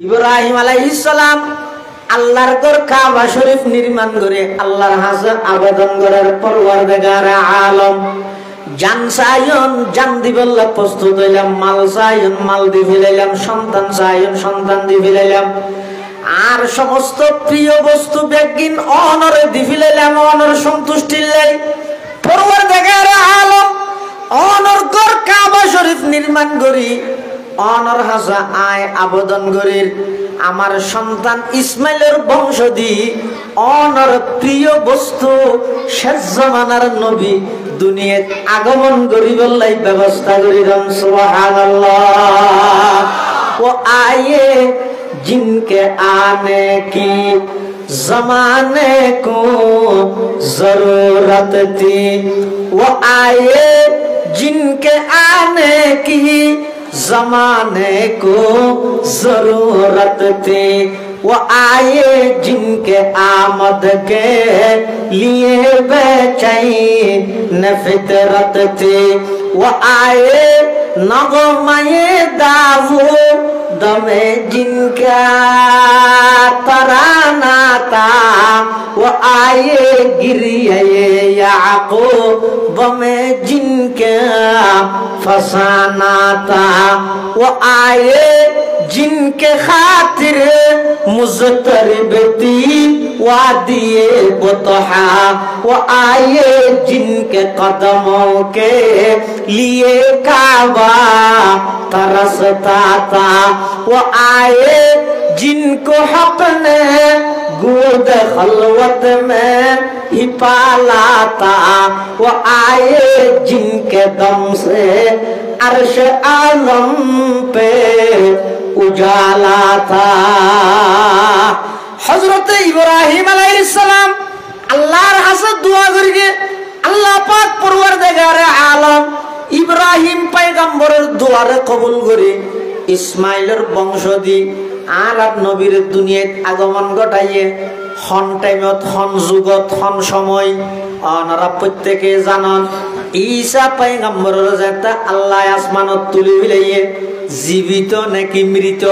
ইব্রাহিম আলাইহিস সালাম আল্লাহর ঘর কাবা শরীফ নির্মাণ করে আল্লাহর হাজার আবেদন করার পরওয়ারদিগার আলম জান চাইন জান দিবেল্লা প্রস্তুত হইলাম, মাল চাইন মাল দি ফেলাইলাম, সন্তান চাইন সন্তান দি ফেলাইলাম, আর সমস্ত প্রিয় বস্তু বেগিন অনরে দি ফেলাইলাম, অনর সন্তুষ্টি লাই পরওয়ারদিগার আলম অনর ঘর কাবা শরীফ নির্মাণ করি অনর হাসা আয় আবেদন করির আমার সন্তান ইসমাইলের বংশ দি অনর প্রিয় বস্তু শেষ জামানার নবী দুনিয়াত আগমন করিবলাই ব্যবস্থা করিলাম। সুবহানাল্লাহ। ও আয়ে জিনকে আনে কি জমানে কো জরুরত থी, वो आए जिनके आने की जमाने को जरूरत थी, वो आए जिनके आमद के लिए बेचैन फितरत थी, वो आए नगमे दाऊद में जिनका तराना था, वो आए गिरिए याकूब में जिनका फसाना था, वो आए जिनके खातिर मुज़तरिब थी वादिए बुतहा, वो आए जिनके कदमों के लिए काबा तरसता था, वो आए जिनको हक ने गोद खलवत में ही पाला था, वो आए जिनके दम से अर्श आलम पे उजाला था। हजरत इब्राहिम अलैहिस सलाम अल्लाहर हासे दुआ करिगे अल्लाह पाक परवरदिगार आलम इब्राहिम पैगम्बरेर दुआरे कबुल करे इस्माइलेर बंश दी आरब नबीर दुनियात आगमन घटाइए हन टाइमत हन जुगत हन समय अनारा प्रत्येके जानन ईसा पैगम्बरेर जेता अल्लाह आसमानत तुले फिलाइए जीवित नाकि मृत।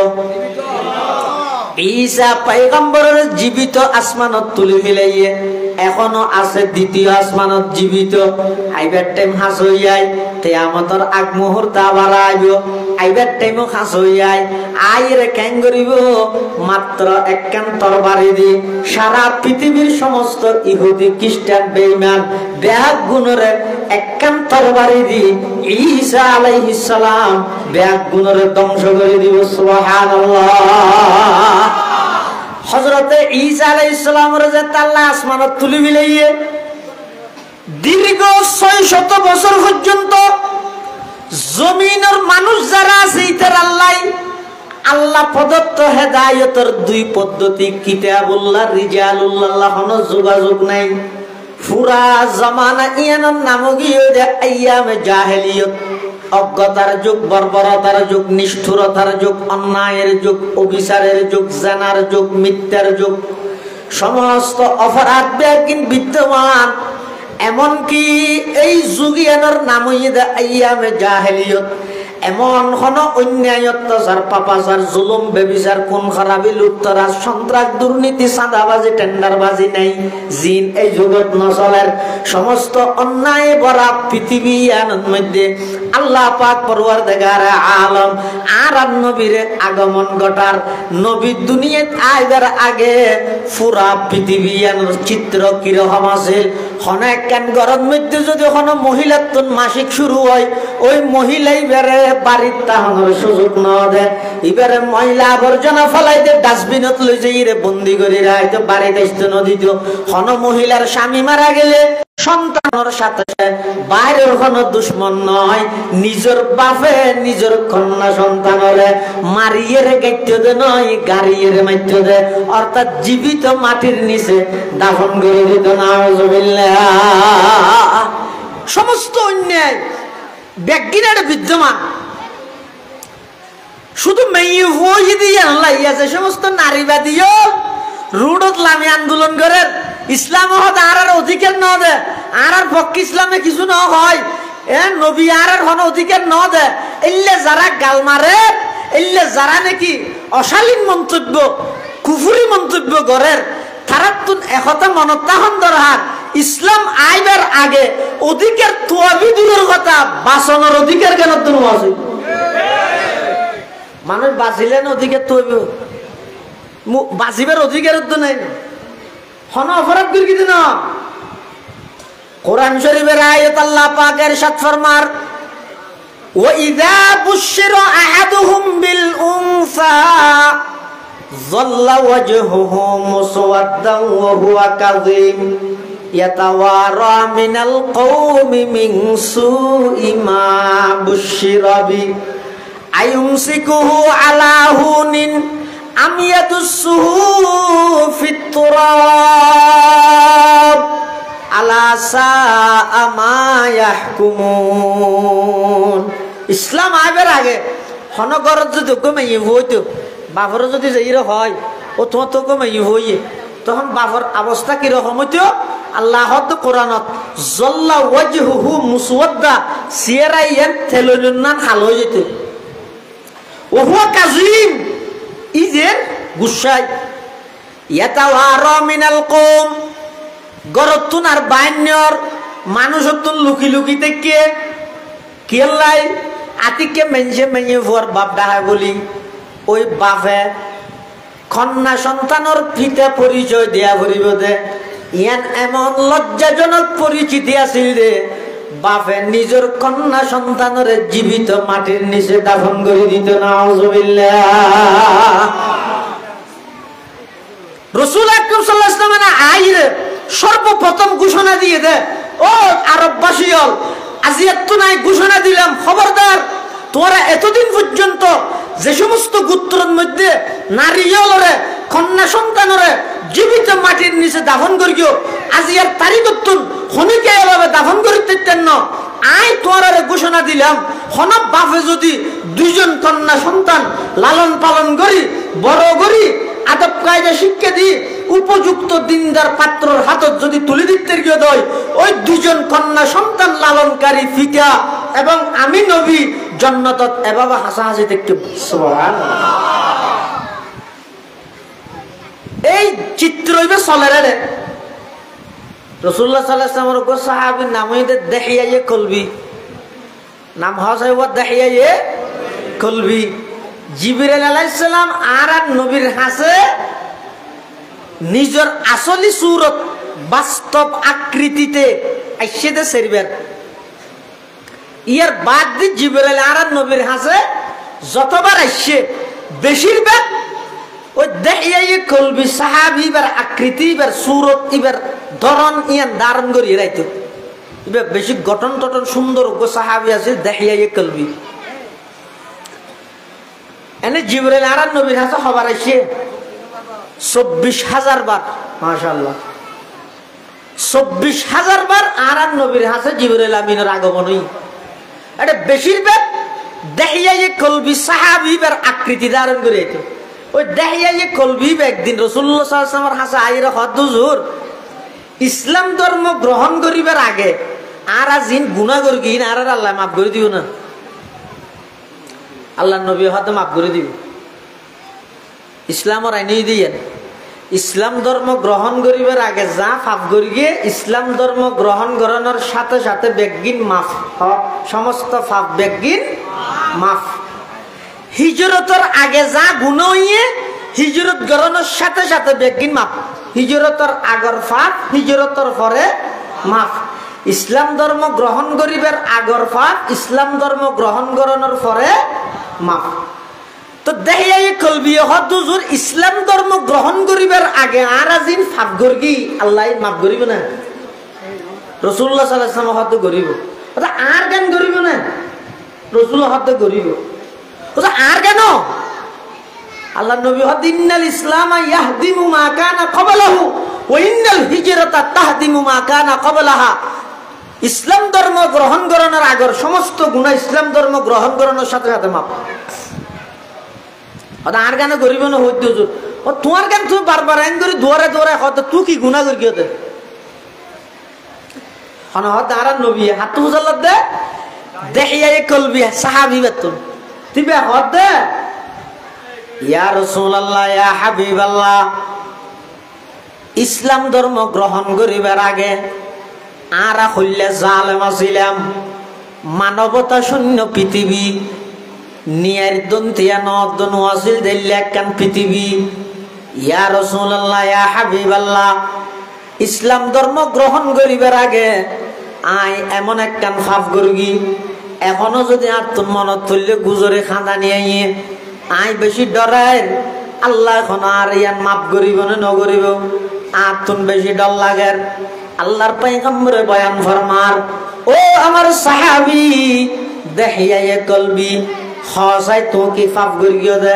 ईसा पैगम्बरेर जीवित आसमानत तुले फिलाइए एखोनो आछे द्वितीय आसमानत जीवित आइबार टाइम हास हई जाय कियामतेर आग मुहूर्त आबार आइबो आइबार टाइमो हास हई जाय आइरे केन करिबो मात्र एकखान तरबारी दि सारा पृथिवीर समस्त इहुदी ख्रिस्टान बेईमान ब्याग गुणरे एकखान तरबारी दि ईसा आलाइहिस सालाम ब्याग गुणरे ध्वंस करे दिबो। सुबहानाल्लाह। हजरत ईसा आलाइहिस सालामेर जे আল্লাহ আসমানত তুলি মিলাইয়ে দীর্ঘ 600 বছর পর্যন্ত জমিনের মানুষ যারা আছে ইতার আল্লাহ প্রদত্ত হেদায়েতের দুই পদ্ধতি কিতাবুল্লাহ রিজালুল্লাহ কোনো যোগাযোগ নাই। পুরা জামানা ইয়ানোর নাম গিয়ে যে আইয়ামে জাহেলিয়ত অজ্ঞতার যুগ বর্বরতার যুগ নিষ্ঠুরতার যুগ অন্যায়ের যুগ অবিচারের যুগ জানার যুগ মিথ্যার যুগ সমস্ত অপরাধ বেগিন বিদ্যমান এমনকি এই যুগিয়ানোর নাম হইয়ে আইয়ামে জাহেলিয়ত এমন কোন অন্যায় অত্যাচার পাপাচার জুলুম বেবিচার খুন খারাপি লুটতরাজ সন্ত্রাস দুর্নীতি চাঁদাবাজি টেন্ডারবাজি নাই জিন এই জগৎ নচলের সমস্ত অন্যায় ভরা পৃথিবী আনন্দ মধ্যে আল্লাহ পাক পরওয়ারদিগার আলম আর নবীর আগমন ঘটার নবী দুনিয়াত আইবার আগে পুরা পৃথিবী চিত্র কিরকম আছিল অনেক কেন গরম মধ্যে যদি কোনো মহিলার তো মাসিক শুরু হয় ওই মহিলাই বেড়ে বাড়ির তাহানোর সুযোগ না দেয় এবারে মহিলা আবর্জনা ফেলাই দে ডাস্টবিনত লই যাই রে বন্দি করে রাখতো বাড়িতে আসতে নদী দিও কোনো মহিলার স্বামী মারা গেলে সন্তানের সাথে বাইরের কোনো দুশ্মন নয় নিজের বাপে নিজের কন্যা সন্তানরে মারিয়ে গাইতে দে নয় গাড়িয়ে মাইতে দে অর্থাৎ জীবিত মাটির নিচে দাফন করে দিত নাউজুবিল্লাহ। সমস্ত অন্যায় ব্যাগিনার বিদ্যমান শুধু মেয়ে হয়ে দিয়ে লাইয়াছে সমস্ত নারীবাদীও রুডত লামি আন্দোলন করে ইসলাম হতে আর অধিকার ন দে আর পক্ষে ইসলামে কিছু ন হয় এ নবী আর হন অধিকার ন দে এলে যারা গাল মারে এলে যারা নাকি অশালীন মন্তব্য কুফুরি মন্তব্য করেন তারা তুন একতা মনত্তাহন দরহার ইসলাম আইবার আগে অধিকার তোয়াবি দূরের কথা বাঁচানোর অধিকার কেন তুমি আছে মানুষ বাঁচিলেন অধিকার তোয়াবি বাঁচিবার অধিকার তো নাই হন অপরাধ করে কি দিন কোরআন শরীফের আয়াত আল্লাহ পাক ইরশাদ ফরমার وَإِذَا بُشِّرَ أَحَدُهُمْ بِالْأُنثَى ظَلَّ وَجْهُهُ مُسْوَدًّا وَهُوَ كَظِيمٌ يَتَوَارَى مِنَ الْقَوْمِ مِنْ سُوءِ مَا بُشِّرَ بِهِ أَيُمْسِكُهُ عَلَى هُونٍ أَمْ يَدُسُّهُ فِي التُّرَابِ আলা সাআ মা ইয়াহকুমুন ইসলাম আইবার আগে হনগরত যদি কমে হইতো বাফর যদি যাইর হয় ও তোমার তো কমে হইয়ে তখন বাফর অবস্থা কি রকম হইতো আল্লাহ তো কোরআনত জল্লা ওয়াজহুহু মুসওয়াদ্দা সিরাইয়ান তেলুনান হাল হয়ে যেত ও হুয়া কাযিম ইজের গুসাই ইয়াতাওয়ারা মিনাল কওম গরতুন আর বাইন্যর মানুষতুন লুকি লুকি থেকে কেলাই আতিকে মেঞ্জে মেঞ্জে ভর বাপ ডাহাই বলি ওই বাপে কন্যা সন্তানের পিতা পরিচয় দিয়া ভরিব দে ইয়ান এমন লজ্জাজনক পরিচিতি আছিল দে বাপে নিজের কন্যা সন্তানের জীবিত মাটির নিচে দাফন করে দিত নাউযুবিল্লাহ রাসূল আকরাম সাল্লাল্লাহু আলাইহি ওয়াসাল্লাম আইরে সর্বপ্রথম ঘোষণা দিয়ে দে ও আরববাসী হল আজিয়াত নাই ঘোষণা দিলাম খবরদার তোরা এতদিন পর্যন্ত যে সমস্ত গোত্রের মধ্যে নারী হলরে কন্যা সন্তানরে জীবিত মাটির নিচে দাফন করিও আজিয়ার তারিখতুন খনিকে এভাবে দাফন করিতেন না আই তোরা ঘোষণা দিলাম হনব বাপে যদি দুইজন কন্যা সন্তান লালন পালন করি বড় করি আদব কায়দা শিক্ষা দি উপযুক্ত দিনদার পাত্রর হাতত যদি তুলে দিতে গিয়ে দেয় ওই দুজন কন্যা সন্তান লালনকারী পিতা এবং আমি নবী জান্নাতত এভাবে হাসাহাসি দেখতে সুবহানাল্লাহ এই চিত্র হইবে চলে রে রাসূলুল্লাহ সাল্লাল্লাহু আলাইহি ওয়াসাল্লামের সাহাবীর নাম হইতে দেহিয়া কলবি নাম হসাইব দেহিয়া কলবি জিবরাইল আলাইহিস সালাম আর নবীর হাসে নিজের আসলি সুরত বাস্তব আকৃতিতে আইসেদে সেরবেন ইয়ার বাদ দি জিবরাইল আর নবীর হাসে যতবার আইসে বেশিরভাগ ওই দেখিয়ে কলবি সাহাবি বার আকৃতি বার সুরত ইবার ধরন ইয়ান ধারণ করি রাইতো এবার বেশি গঠন টটন সুন্দর সাহাবি আছে দেখিয়ে কলবি এনে জিবরাইল আর নবীর হাসে খবর আইসে 24,000 বার মাশাআল্লাহ 24,000 বার আর নবীর হাসে জিবরাইল আমিনের আগমন হই এটা বেশিরভাগ দেখিয়ে কলবি সাহাবীর আকৃতি ধারণ করে এটা ওই দেখিয়ে কলবি একদিন রাসূলুল্লাহ সাল্লাল্লাহু আলাইহি ওয়াসাল্লামের হাসে আইরা হুজুর ইসলাম ধর্ম গ্রহণ করিবার আগে আর জিন গুনাহ করি আর আল্লাহ মাফ করে দিও না আল্লাহ নবী হয়তো মাফ করে দিব ইসলামের আইনই দিয়ে ইসলাম ধর্ম গ্রহণ করিবার আগে যা পাপ করি গিয়ে ইসলাম ধর্ম গ্রহণ করানোর সাথে সাথে বেগিন মাফ সমস্ত পাপ বেগিন মাফ হিজরতের আগে যা গুনাহ হইয়ে হিজরত করানোর সাথে সাথে বেগিন মাফ হিজরতের আগর পাপ হিজরতের পরে মাফ ইসলাম ধর্ম গ্রহণ করিবার আগর পাপ ইসলাম ধর্ম গ্রহণ করানোর পরে মাফ তো দেখিয়ে কলবি হুজুর ইসলাম ধর্ম গ্রহণ করিবার আগে আর আজিন পাপ করগি আল্লাহ মাফ করিব না রাসূলুল্লাহ সাল্লাল্লাহু আলাইহি ওয়াসাল্লাম হতে করিব ওটা আর কেন করিব না রাসূলুল্লাহ হতে করিব ওটা আর কেন আল্লাহ নবী হতে ইন্নাল ইসলাম ইয়াহদিমু মা কানা ক্বাবলাহু ওয়া ইন্নাল হিজরাতা তাহদিমু মা কানা ক্বাবলাহা ইসলাম ধর্ম গ্রহণ করানোর আগর সমস্ত গুনাহ ইসলাম ধর্ম গ্রহণ করানোর সাথে সাথে মাফ আর গানে করিব না হইতে হুজুর ও তোমার গান তুমি বারবার আইন করি দুয়ারে দুয়ারে হতে তুই কি গুনাহ করি কি হতে হন হতে আর নবী হাত হুজাল্লাহ দে দেখিয়ে কলবি সাহাবী বেতন তিবে হতে ইয়া রাসূলুল্লাহ, ইয়া হাবিবাল্লাহ, ইসলাম ধর্ম গ্রহণ করিবার আগে আরা হইলে জালেম ছিলাম, মানবতা শূন্য পৃথিবী, নিয়ার দন্তিয়া নদন ওয়াসিল দিল্লা একখান পৃথিবী। ইয়া রাসূলুল্লাহ, ইয়া হাবিবাল্লাহ, ইসলাম ধর্ম গ্রহণ করিবার আগে আই এমন একখান ফাফ করগি, এখনো যদি আত্মন মনত তুললে গুজরে খাঁদা নিয়ে আই বেশি ডরাই আল্লাহ এখন আর ইয়ান মাফ করিব না নগরিব, আত্মন বেশি ডর লাগে। আল্লাহর পয়গম্বরে বয়ান ফরমার, ও আমার সাহাবী দেখিয়া কলবি হসাই তো কি ফাফ করিও দে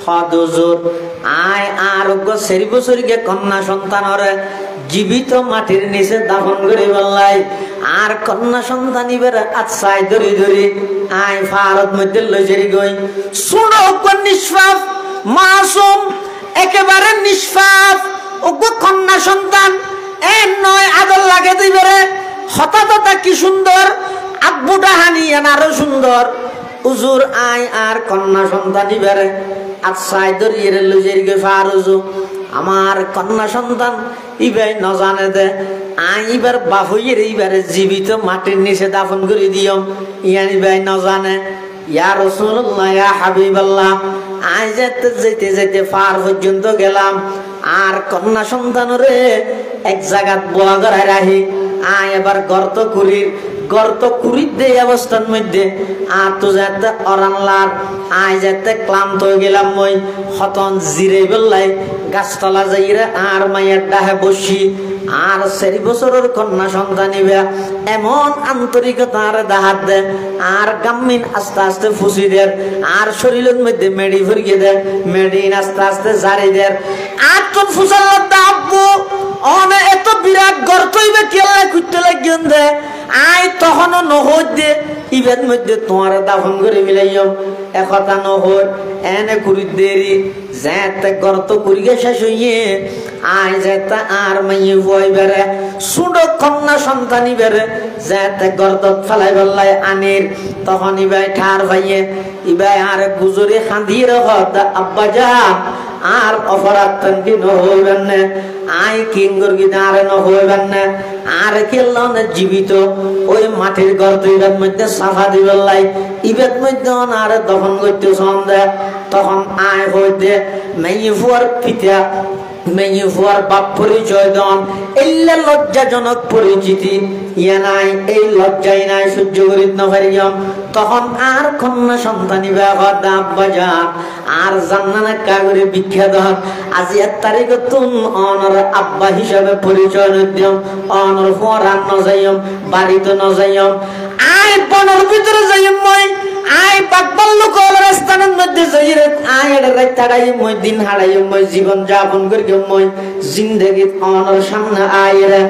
হদুজুর আয় আরোগ্য 4 বছরকে কন্যা সন্তানরে জীবিত মাটির নিচে দাফন করে বললাই, আর কন্যা সন্তান ইবের আচ্ছাই ধরি ধরি আয় ফারত মধ্যে লইজেরি গই শুনো নিষ্পাপ মাসুম, একেবারে নিষ্পাপ ওগো কন্যা সন্তান এ নয় আদর লাগে দিবেরে হঠাৎ কি সুন্দর আব্বুটা হানিয়ে আরো সুন্দর উজুর আয় আর কন্যা সন্তান ইবেরে আচ্ছাই ধরিয়ে লইজেরি গই ফারুজু আমার কন্যা সন্তান ইবাই ন জানে দে আই এবার বাহুইয়ের এইবারে জীবিত মাটির নিচে দাফন করে দিও ইয়ান ইবাই ন জানে। ইয়া রাসূলুল্লাহ, ইয়া হাবিবাল্লাহ, আই যেতে যেতে যেতে পার পর্যন্ত গেলাম, আর কন্যা সন্তানরে এক জায়গাত বোয়া গড়াই রাখি আই এবার গর্ত কুড়ির দে অবস্থার মধ্যে আর তো যাতে অরানলার আই যাতে ক্লান্ত হয়ে গেলাম মই হতন জিরে বেল্লাই গাছতলা যাইরে আর মায়ের ডাহে বসি আর 4 বছরের কন্যা সন্তান নিবে এমন আন্তরিকতা আর দাহাত দে আর গাম্মিন আস্তে আস্তে ফুসি দের আর শরীরের মধ্যে মেডি ভরিয়ে দে মেডিন আস্তে আস্তে জারি দের আর তো ফুসাল্লাহ আব্বু অনে এত বিরাট গর্তইবে কেলা খুঁজতে লাগিয়েন দে আই তখনও নহর দে ইবের মধ্যে তোমার দাফন করে মিলাইম একথা নহর এনে কুড়ি দেরি যেতে গর্ত কুড়িয়ে শেষ হইয়ে আয় যেতে আর মাইয়ে বই বেড়ে সুডো কন্যা সন্তানি বেড়ে যেতে গর্ত ফেলাই বেল্লাই আনির তখন ইবাই ঠার ভাইয়ে ইবাই আর গুজরে খাঁদিয়ে রহত আব্বা যান আর অপরাধ কি নহইবেন না আই কিঙ্গর গিয়ে আর নহইবেন না আর খেললাম না জীবিত ওই মাটির গর্ত ইবের মধ্যে সাফা দিবেন লাই ইবের মধ্যে আর দফন করতে সন্দেহ তখন আয় হইতে মেয়ে ফুয়ার পিতা মেয়ে ফুয়ার বাপ পরিচয় দন এল্লা লজ্জাজনক পরিচিতি ইয়া নাই এই লজ্জাই নাই সহ্য করিত না পারিম তখন আর কন্যা সন্তানি ব্যাপার আব্বা যান আর জান্নানা কাগরে বিখ্যাত হন আজি 1 তারিখ তুন অনর আব্বা হিসাবে পরিচয় দিম অনর ফুয়ার ন যাইম বাড়িতে ন যাইম আয় বনের ভিতরে যাইম মই আয় বাকবাল্লু কলের স্থানের মধ্যে যাইরে আয় এর রাত তাড়াই মই দিন হারাই মই জীবন যাপন করি মই জিন্দেগি অনর সামনে আয়রে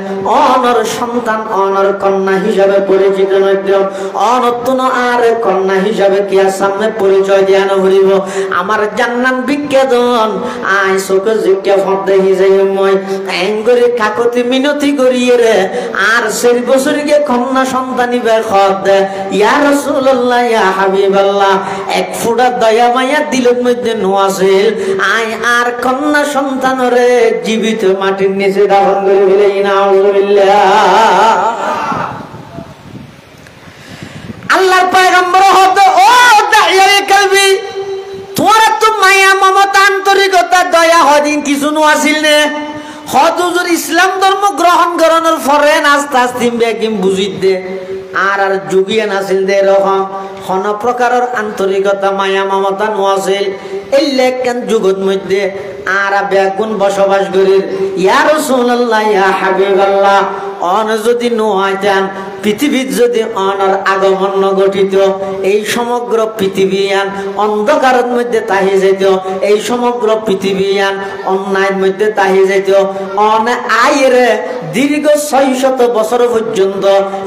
অনর সন্তান অনর কন্যা হিসাবে পরিচিত নইম অনতুন আর কন্যা হিসাবে কিয়া সামনে পরিচয় দিয়ান হরিব আমার জান্নাত বিজ্ঞাদন আয় চোখে জিজ্ঞা ফট দেখি যাই মই এঙ্গরে কাকতি মিনতি করিয়ে রে আর 4 বছরকে কন্যা সন্তানি বের খদ ইয়া রাসূলুল্লাহ, ইয়া হাবিবাল্লাহ, এক ফুটা দয়া মায়া দিলের মধ্যে নোয়াছিল আয় আর কন্যা সন্তানরে জীবিত মাটির নিচে দাফন করে ফেলেই নাউযুবিল্লাহ। আল্লাহর পয়গম্বর হতে ও দাইয়া কলবি তোরা তো মায়া মমতা আন্তরিকতা দয়া হদিন কিছু নোয়াছিল নে হদুজুর ইসলাম ধর্ম গ্রহণ করানোর পরে আস্তে আস্তে বেগিম বুঝিত দে আর আর যুগিয়ে নাছিল দে এরকম কোন প্রকারের আন্তরিকতা মায়া মমতা নোয়াছিল এই লেখান যুগত মধ্যে আর বেগুন বসবাস করি ইয়া রাসূলুল্লাহ, ইয়া হাবিবাল্লাহ, অন যদি নোয়াইতেন পৃথিবীর যদি অনর আগমন গঠিত এই সমগ্র পৃথিবীয়ান অন্ধকারের মধ্যে তাহি যেত এই সমগ্র পৃথিবীয়ান অন্যায়ের মধ্যে তাহি যেত অন আইরে দীর্ঘ 600 বছর পর্যন্ত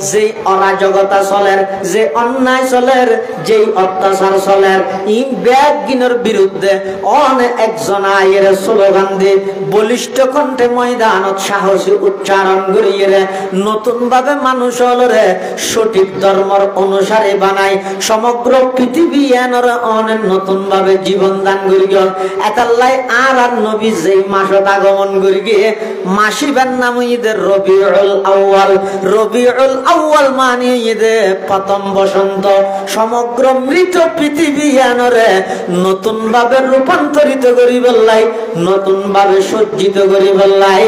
যে অরাজকতা চলের যে অন্যায় চলের যেই অত্যাচার চলের ই ব্যাগিনের বিরুদ্ধে অন একজন আইরে স্লোগান দিয়ে বলিষ্ঠ কণ্ঠে ময়দানত সাহসী উচ্চারণ করিয়ে নতুন ভাবে মানুষ হলো সকলরে সঠিক ধর্মের অনুসারে বানাই সমগ্র পৃথিবী এনরে অনেক নতুন ভাবে জীবন দান করি গেল এতাল্লাই আর নবী যেই মাসত আগমন করি গিয়ে মাসিবের নাম ঈদের রবিউল আউয়াল। রবিউল আউয়াল মানে ঈদের প্রথম বসন্ত। সমগ্র মৃত পৃথিবী এনরে নতুন ভাবে রূপান্তরিত করি বললাই, নতুন ভাবে সজ্জিত করি বললাই।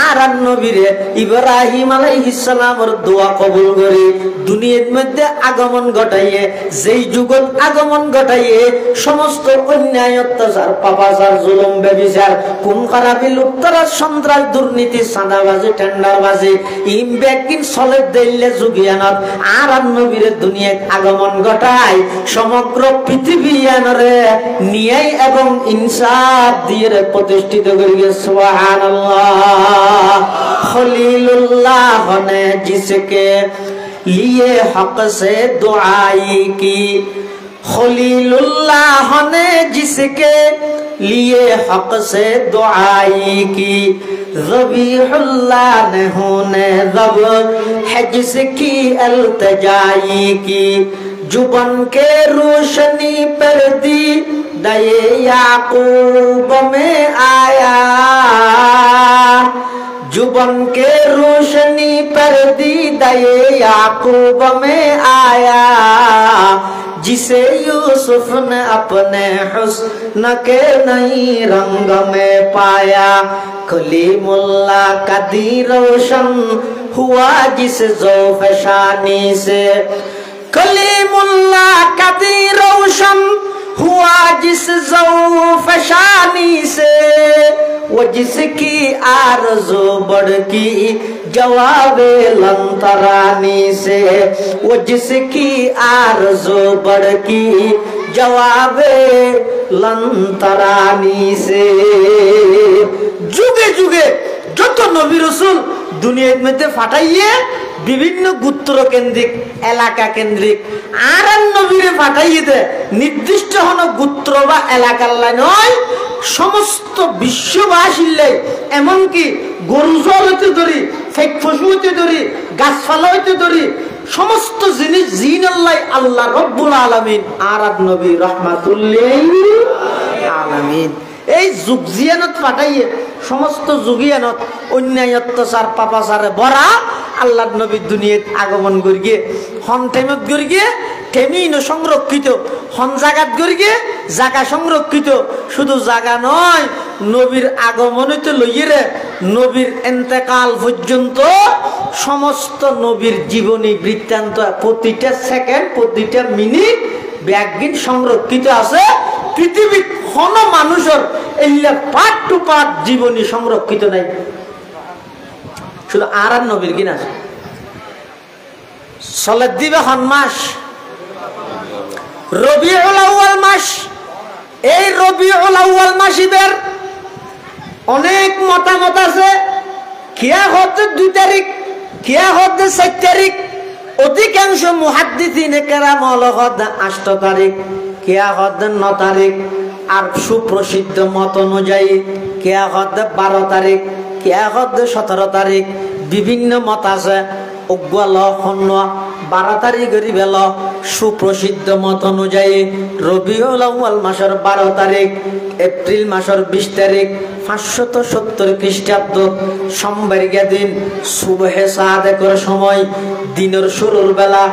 আর নবীরে ইব্রাহিম আলাইহিস সালামের দোয়া কবুল করে দুনিয়ার মধ্যে আগমন ঘটাইয়ে যেই যুগত আগমন ঘটাইয়ে সমস্ত অন্যায় অত্যাচার পাপাচার জুলুম ব্যভিচার খুন খারাপি লুটতরাজ সন্ত্রাস দুর্নীতি চাঁদাবাজি টেন্ডারবাজি ইম ব্যাগিন চলে দিলে যুগিয়ানত আর নবীরে দুনিয়ায় আগমন ঘটায় সমগ্র পৃথিবী আনরে নিয়ে এবং ইনসাফ দিয়ে প্রতিষ্ঠিত করিয়ে সুবহানাল্লাহ। খলিলুল্লাহ ने जिसके लिए हक से दुआई की, खलीलुल्लाह ने जिसके लिए हक से दुआई की, ज़बीहुल्लाह ने होने ज़ब है जिसकी अल्तजाई की, जुबान के रोशनी पर दी दये याकूब में आया, जुबान के रोशनी पर दी दये याकूब में आया, जिसे यूसुफ ने अपने हुस्न के नई रंग में पाया, कलीमुल्लाह का दी रोशन हुआ जिस ज़ौफ़शानी से, कलीमुल्लाह का दी रोशन हुआ जिस ज़ौफ़शानी से, वो जिसकी आरज़ू बढ़ की जवाबे लंतरानी से, वो जिसकी आरज़ू बढ़ की जवाबे लंतरानी से। जुगे जुगे যত নবী রাসূল দুনিয়ার মধ্যে পাঠাইয়ে বিভিন্ন গোত্র কেন্দ্রিক এলাকা কেন্দ্রিক আর নবীরে পাঠাইয়ে দে নির্দিষ্ট হন গোত্র বা এলাকার নয় সমস্ত বিশ্ববাসীর এমনকি গরু জল হইতে ধরি ফেক পশু হইতে ধরি গাছপালা হইতে ধরি সমস্ত জিনিস জিন আল্লাহ রব্বুল আলামিন আর নবী রাহমাতুল্লিল আলামিন এই যুগ জিয়ানত পাঠাইয়ে সমস্ত যুগিয়ানত অন্যায় অত্যাচার পাপাচারে ভরা আল্লাহর নবী দুনিয়াত আগমন করি গিয়ে হন টেমত করি গিয়ে টেমিন সংরক্ষিত হন জাগাত করি গিয়ে জাগা সংরক্ষিত শুধু জাগা নয় নবীর আগমনতে লইয়ে নবীর ইন্তেকাল পর্যন্ত সমস্ত নবীর জীবনী বৃত্তান্ত প্রতিটা সেকেন্ড প্রতিটা মিনিট ব্যাগিন সংরক্ষিত আছে পৃথিবীর কোন মানুষের এইলা পার্ট টু পার্ট জীবনী সংরক্ষিত নাই শুধু আর নবীর কিনা চলে দিবে হন মাস রবিউল আউয়াল মাস এই রবিউল আউয়াল মাসিবের অনেক মতামত আছে কিয়া হতে 2 তারিখ কিয়া হতে 4 তারিখ অধিকাংশ মুহাদ্দিসিনে কেরাম হলহদ 8 তারিখ কিয়া হতে 9 তারিখ আর সুপ্রসিদ্ধ মত অনুযায়ী কিয়া হতে 12 তারিখ কিয়া হতে 17 তারিখ বিভিন্ন মত আছে অগ্বাল হন্ন 12 তারিখ গরিবেল সুপ্রসিদ্ধ মত অনুযায়ী রবিউল আউয়াল মাসের 12 তারিখ এপ্রিল মাসের 20 তারিখ 570 খ্রিস্টাব্দ সোমবার দিন সুবহে সাদেকের সময় দিনের শুরুর বেলা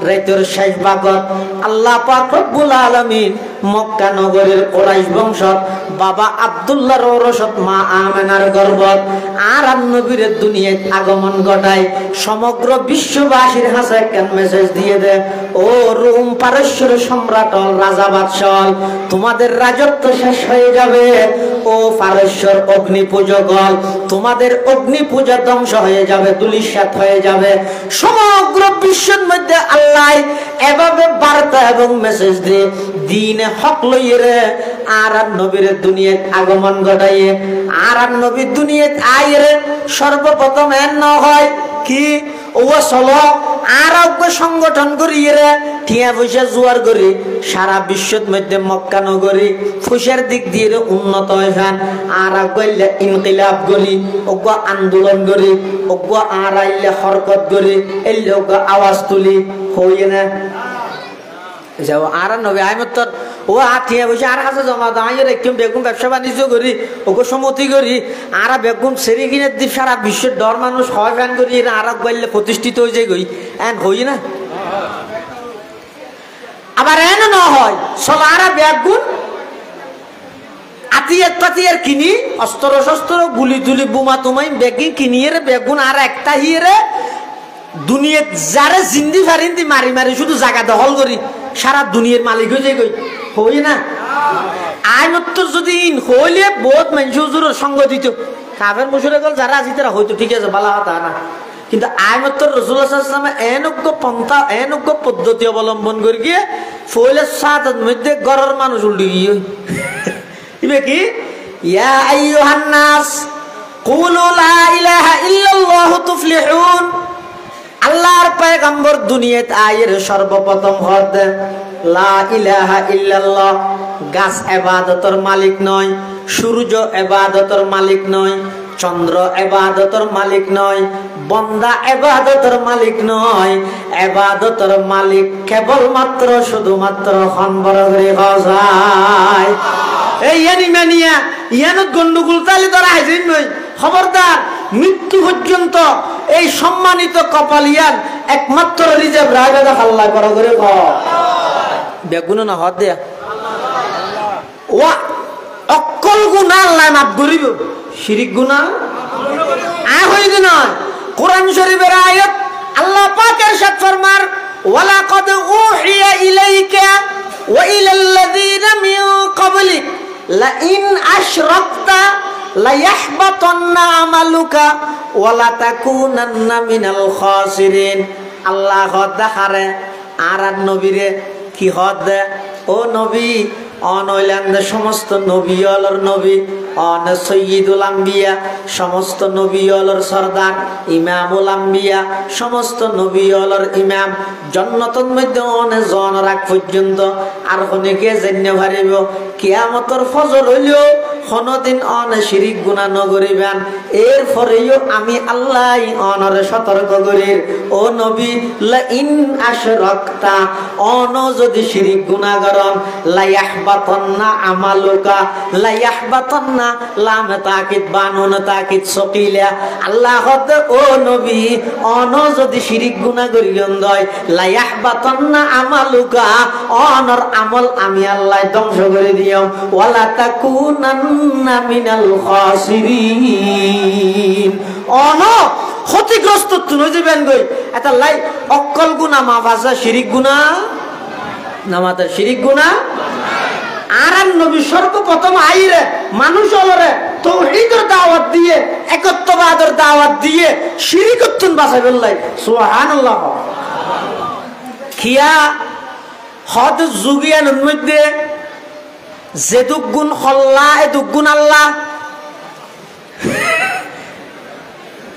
রাতের শেষ ভাগত আল্লাহ পাক রব্বুল আলামিন মক্কা নগরীর কুরাইশ বংশত বাবা আব্দুল্লাহর ঔরসত মা আমেনার গর্ভত আর নবীর দুনিয়ায় আগমন ঘটায় সমগ্র বিশ্ববাসীর হাতে একটা মেসেজ দিয়ে দেয় ও রোম পারস্যের সম্রাট রাজা বাদশাহ তোমাদের রাজত্ব শেষ হয়ে যাবে ও পারস্যের অগ্নি পূজক তোমাদের অগ্নি পূজা ধ্বংস হয়ে যাবে ধূলিসাৎ হয়ে যাবে সমগ্র বিশ্বের মধ্যে আল্লাহ এভাবে বার্তা এবং মেসেজ দিয়ে দিন হক লইয়ে আর নবীর দুনিয়ায় আগমন ঘটাইয়ে আর নবীর দুনিয়ায় আইরে সর্বপ্রথম এন হয় কি ও চলো আর সংগঠন করি রে টিয়া পয়সা জোয়ার করি সারা বিশ্বর মধ্যে মক্কা নগরী ফুসের দিক দিয়ে উন্নত হয়েছেন আর আইলে ইনকিলাব করি অজ্ঞ আন্দোলন করি অজ্ঞ আর আইলে হরকত করি এলে অজ্ঞ আওয়াজ তুলি হইয়ে না যাও আর নবে আমি তোর ও আঠিয়া বসে আর কাছে জমা দাও আইয়ের একদম বেগুন ব্যবসা বাণিজ্য করি ওকে সম্মতি করি আর বেগুন সেরি কিনে দি সারা বিশ্বের ডর মানুষ হয় ফ্যান করি এরা আর বললে প্রতিষ্ঠিত হয়ে যায় গই এন হই না আবার এন না হয় সব আর বেগুন আতিয়ার তাতিয়ার কিনি অস্ত্র শস্ত্র গুলি তুলি বোমা তুমাই বেগি কিনিয়ে বেগুন আর একটা হিয়ে দুনিয়া যারে জিন্দি ফারিন্দি মারি মারি শুধু জায়গা দখল করি সারা দুনিয়ার মালিক হয়ে যায় গই হই না আইনত্তর যদি হইলে বহুত মানুষ হুজুরের সঙ্গ দিত কাফের মুশরিক যারা আছে তারা হয়তো ঠিক আছে ভালো কথা না কিন্তু আইনত্তর রাসূলুল্লাহ সাল্লাল্লাহু আলাইহি ওয়াসাল্লাম এনজ্ঞ পন্থা এনজ্ঞ পদ্ধতি অবলম্বন করে গিয়ে ফইলে সাতের মধ্যে গরর মানুষ উল্টি গিয়ে ইবে কি ইয়া আইয়ুহান নাস কুলু লা ইলাহা ইল্লাল্লাহু তুফলিহুন আল্লাহর পয়গম্বর দুনিয়াতে আয়ের সর্বপ্রথম হদ লা ইলাহা ইল্লাল্লাহ গাছ ইবাদতের মালিক নয় সূর্য ইবাদতের মালিক নয় চন্দ্র ইবাদতের মালিক নয় বান্দা ইবাদতের মালিক নয় ইবাদতের মালিক কেবলমাত্র শুধুমাত্র খনবরগরি হজায় এই ইয়ানিমানিয়া ইয়ানত গন্ডগোল তালে ধরা হাইজিন নয় খবরদার মৃত্যু পর্যন্ত এই সম্মানিত কপালিয়ান একমাত্র রিজার্ভ রায়দা আল্লাহ করা করে বেগুন না হদ দেয়া ওয়া অকল গুনাহ আল্লাহ মাফ করিব শিরিক গুনাহ আ হইদ নয় কোরআন শরীফের আয়াত আল্লাহ পাক ইরশাদ ফরমার ওয়ালা কদ উহিয়া ইলাইকা ওয়া ইলাল্লাযিনা মিন ক্বাবলিক লা ইন আশরাকতা লা ইয়াহবাতান্না আমালুকা ওয়া লা তাকুনান্না মিনাল খাসিরিন আল্লাহ হদ দেখারে আর নবীরে কি হদ ও নবী অনৈলান্দ সমস্ত নবী অলর নবী অন সৈয়দুল আম্বিয়া সমস্ত নবী অলর সরদার ইমামুল আম্বিয়া সমস্ত নবী অলর ইমাম জান্নাতের মধ্যে অনে জন রাখ পর্যন্ত আর কোনকে জেনে ভারিব কিয়ামতের ফজর হইলো কোনদিন অনে শিরিক গুনাহ নগরিবেন এরপরেও আমি আল্লাহ অনরে সতর্ক করি ও নবী লা ইন আশরাকতা অন যদি শিরিক গুনাহ করন লা ইয়াহবাতান্না আমালুকা লা ইয়াহবাতান্না লাম তাকিদ বানুন তাকিদ সকিলা আল্লাহ হদ ও নবী অন যদি শিরিক গুনাহ করিয়ন দয় লা ইয়াহবাতান্না আমালুকা অনর আমল আমি আল্লাহ ধ্বংস করে দিও ওয়ালা তাকুনান্না মিনাল খাসিরিন অন ক্ষতিগ্রস্ত তুই যাবেন গই এটা লাই অকল গুনাহ মাফ আছে শিরিক গুনাহ নামাতে শিরিক গুনাহ আর নবী সর্বপ্রথম আইরে মানুষ অলরে তাওহীদের দাওয়াত দিয়ে একত্ববাদের দাওয়াত দিয়ে শিরিকতুন বাঁচাই ফেললাই সুবহানাল্লাহ খিয়া হদ যুগিয়ানের মধ্যে যেদুক গুণ হল্লা এদুক গুণ আল্লাহ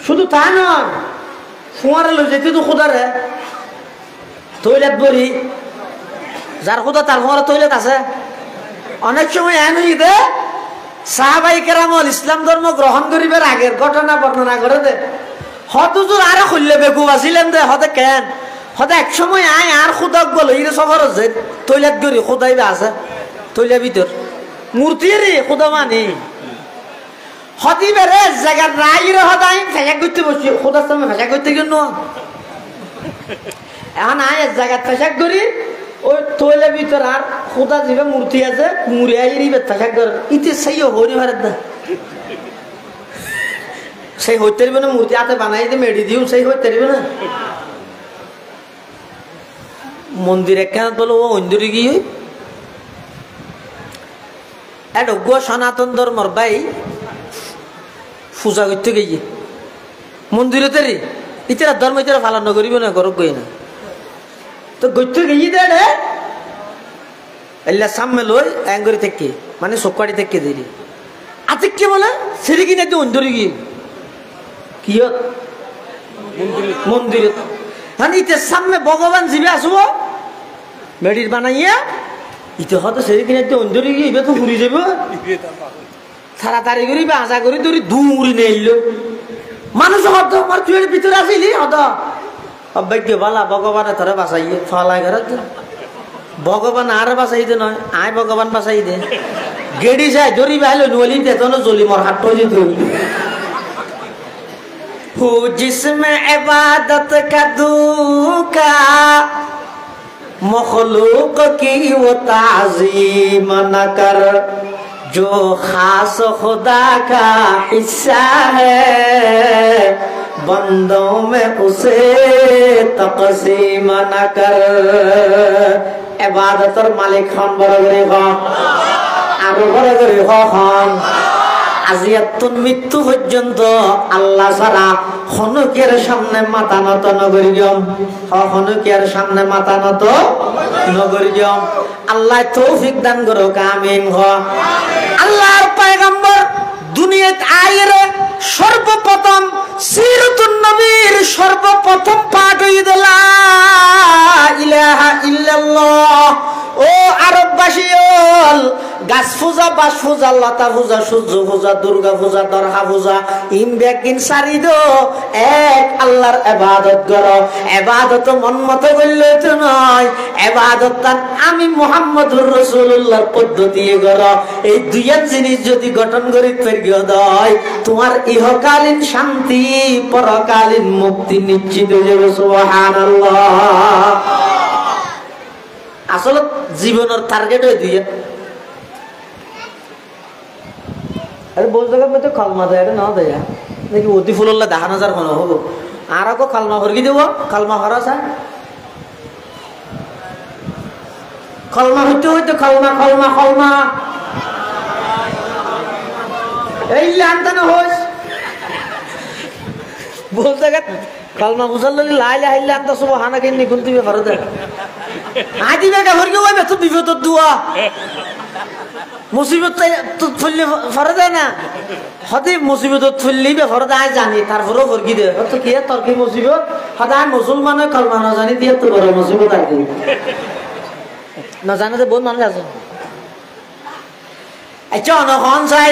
শুধু তা নয় ফুয়ারে লো যেতে তো খোদারে টয়লেট বলি যার খোদা তার ঘরে টয়লেট আছে অনেক সময় এন হইতে সাহাবাই কেরামল ইসলাম ধর্ম গ্রহণ করিবার আগের ঘটনা বর্ণনা করে দে হতুজুর আরো খুললে বেকু আসিলেন দে হতে কেন হতে এক সময় আয় আর খুদক বল ইরে সফর আছে টয়লেট করি খুদাইবে আছে টয়লেট ভিতর মূর্তি রে খুদা মানে হতি বেরে জায়গা রাইরে হদাই ফেসা করতে বসি খুদার সামনে ফেসা করতে কেন এখন আয় জায়গা ফেসা করি ওই টয়লেট ভিতর আর খুদা যেভাবে মূর্তি আছে মুড়ে আইরিবে ফেসা করে ইতে সেই হরি ভারত না সেই হইতে পারবে না মূর্তি হাতে বানাই দিয়ে মেডি দিও সেই হইতে পারবে না মন্দিরে কেন বলো ও অন্দরে গিয়ে একটা গো সনাতন ধর্মর ভাই পূজা করতে গিয়ে মন্দিরেতে রে ইতারা ধর্ম ইতারা পালন করিব না ঘর গই না তো গইতে গিয়ে দে এল্লা সামনে লই অ্যাঙ্গরি থেকে মানে চকাড়ি থেকে দিলি আতে কি বলে সেরি কিনে দিয়ে অন্দরে গিয়ে কি মন্দিরে মানে ইতের সামনে ভগবান জীবে আসব মেডির বানাইয়া ইতে হয়তো সেরি কিনে অঞ্জলি গিয়ে তো ঘুরি যাব তাড়াতাড়ি করি বা আশা করি ধরি দূরি নেইল মানুষ হতো আমার তুই ভিতরে আসিলি হতো অব্যাজ্ঞ বালা ভগবানে ধরে বাঁচাইয়ে ফলাই ঘর ভগবান আর বাঁচাইতে নয় আয় ভগবান বাঁচাই দে গেড়ি যায় জরি বাহলো নলি তেতনো জলি মর হাট পড়ে ধরি হু জিসমে ইবাদত কা দুকা मखलूक की वो ताज़ीम न कर जो खास खुदा का हिस्सा है बंदों में उसे तक़सीम न कर इबादतर मालिक खान बरगरे खान आरो बरगरे खान আজিয়াতুন মৃত্যু পর্যন্ত আল্লাহ ছাড়া হনুকের সামনে মাথা নত নগরিয়ম হনুকের সামনে মাথা নত নগরিয়ম আল্লাহ তৌফিক দান করো আমিন আল্লাহর পয়গম্বর দুনিয়াত আয়ের সর্বপ্রথম সিরাতুন নবীর সর্বপ্রথম পাঠ হইছে লা ইলাহা ইল্লাল্লাহ ও আরববাসীল গাছ পূজা বাস পূজা লতা পূজা সূর্য পূজা দুর্গা পূজা দরহা পূজা ইমবেকিন সারিদ এক আল্লাহর ইবাদত করো ইবাদত মন মতো করলে তো নয় ইবাদত আমি মুহাম্মদুর রাসূলুল্লাহর পদ্ধতি করো এই দুইটা জিনিস যদি গঠন করি ফেরগিয়ে দেয় তোমার ইহকালীন শান্তি পরকালীন মুক্তি নিশ্চিত হয়ে যাবে সুবহানাল্লাহ আসলে জীবনের টার্গেট হয়ে দিয়ে আরে বল জায়গা মতো কালমা দেয় না দেয়া নাকি অতি ফুল্লা দেখানো যার কোনো হবো আর আকৌ কালমা ভরগি দেব কালমা ভরা চায় কলমা হইতে হইতে কলমা কলমা কলমা এই লান্তানো হোস বলতে গেল কলমা মুসল্লি লাই লাই লান্তা সুবহানা কেন খুলতে পারো দে আদি বেকা ভরগি ওই তো বিপদ দুয়া মুসিবত তো ফুললে ফরজ না হতে মুসিবত ফুললি বে ফরজ আয় জানি তারপরও ফরগি দে তো কি তোর কি মুসিবত সদায় মুসলমান কলমা না জানি দিয়ে তো বড় মুসিবত আর কি না জানে তো বহুত মানুষ আছে আচ্ছা অনখন চাই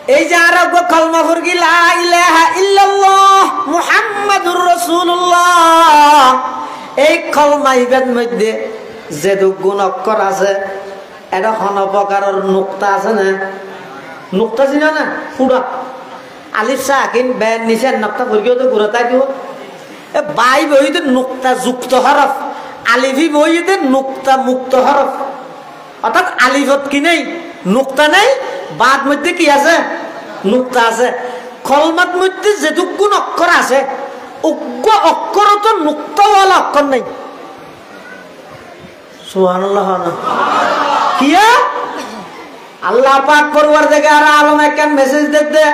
এই যে আর কলমা ফরগি লা ইলাহা ইল্লাল্লাহ মুহাম্মাদুর রাসূলুল্লাহ এই কলমা ইবাদ মধ্যে যে গুণ অক্ষর আছে এটা কোন প্রকারের নুক্তা আছে না নুক্তা ছিল না পুরা আলিফ সাকিন বেন নিচে নুক্তা ফরগিও তো ঘুরাতা দিব এ বাই বইতে নুক্তা যুক্ত হরফ আলিফি বইতে নুক্তা মুক্ত হরফ অর্থাৎ আলিফত কি নেই নুক্তা নেই বাদ মধ্যে কি আছে নুক্তা আছে কলমাত মধ্যে যেটুকু অক্ষর আছে উগ্র অক্ষর তো নুক্তাওয়ালা অক্ষর নেই সুবহানাল্লাহ না কিয়া আল্লাহ পাক পরওয়ারদিগার আলম একখান মেসেজ দিতে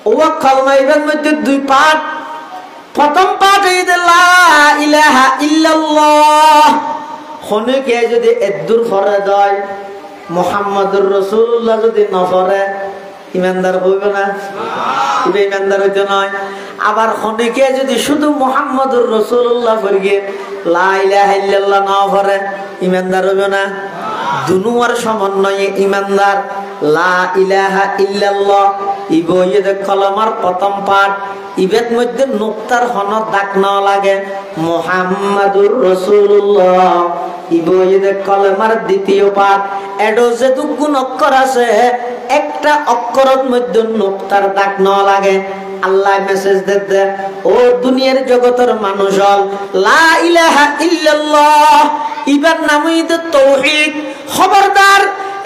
ও কলমা এর মধ্যে দুই পাঠ প্রথম পাঠ এই লা ইলাহা ইল্লাল্লাহ হনুকে যদি এদুর ফরে দেয় মুহাম্মাদুর রাসূলুল্লাহ যদি না ফরে ইমানদার হইবে না ইমানদার হইতে নয় আবার হনুকে যদি শুধু মুহাম্মাদুর রাসূলুল্লাহ ফরগে লা ইলাহা ইল্লাল্লাহ না ফরে ইমানদার হইবে না দুনুয়ার সমন্বয়ে ইমানদার লা ইলাহা ইল্লাল্লাহ ইবইদ কলমার প্রথম পাঠ ইবের মধ্যে নুক্তার হন দাগ না লাগে মুহাম্মাদুর রাসূলুল্লাহ ইবইদ কলমার দ্বিতীয় পাঠ এডো যে দুগুণ অক্ষর আছে একটা অক্ষরের মধ্যে নুক্তার দাগ না লাগে আল্লাহ মেসেজ দিতে ও দুনিয়ার জগতের মানুষ লা ইলাহা ইল্লাল্লাহ ইবার নামই তো তাওহীদ খবরদার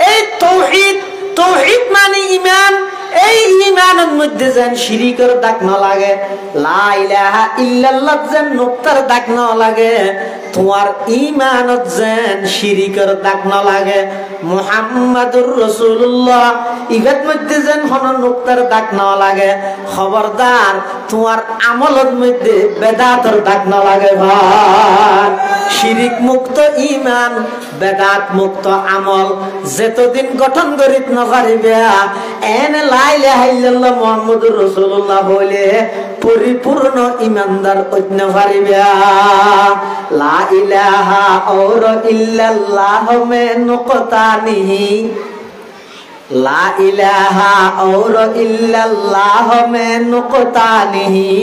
এই তাওহীদ তাওহীদ মানে ঈমান এই ঈমানের মধ্যে যেন শিরকের দাগ না লাগে লা ইলাহা ইল্লাল্লাহ যেন নুক্তার দাগ না লাগে তোমার ঈমানত যেন শিরকের দাগ না লাগে মুহাম্মাদুর রাসূলুল্লাহ ইবাদ মধ্যে যেন হন নুক্তার দাগ না লাগে খবরদার তোমার আমলের মধ্যে বেদাতের দাগ না লাগে ভাই শিরিক মুক্ত ঈমান বেদাত মুক্ত আমল যতদিন গঠন করিত না পারিবে এনে লা ইলাহা ইল্লাল্লাহ ইল্লাল্লাহ মুহাম্মাদুর রাসূলুল্লাহ বলে পরিপূর্ণ ইমানদার অন্য পারিবা লা ইলাহা ইল্লাল্লাহ মে নুকতানিহি লা ইলাহা ইল্লাল্লাহ মে নুকতানিহি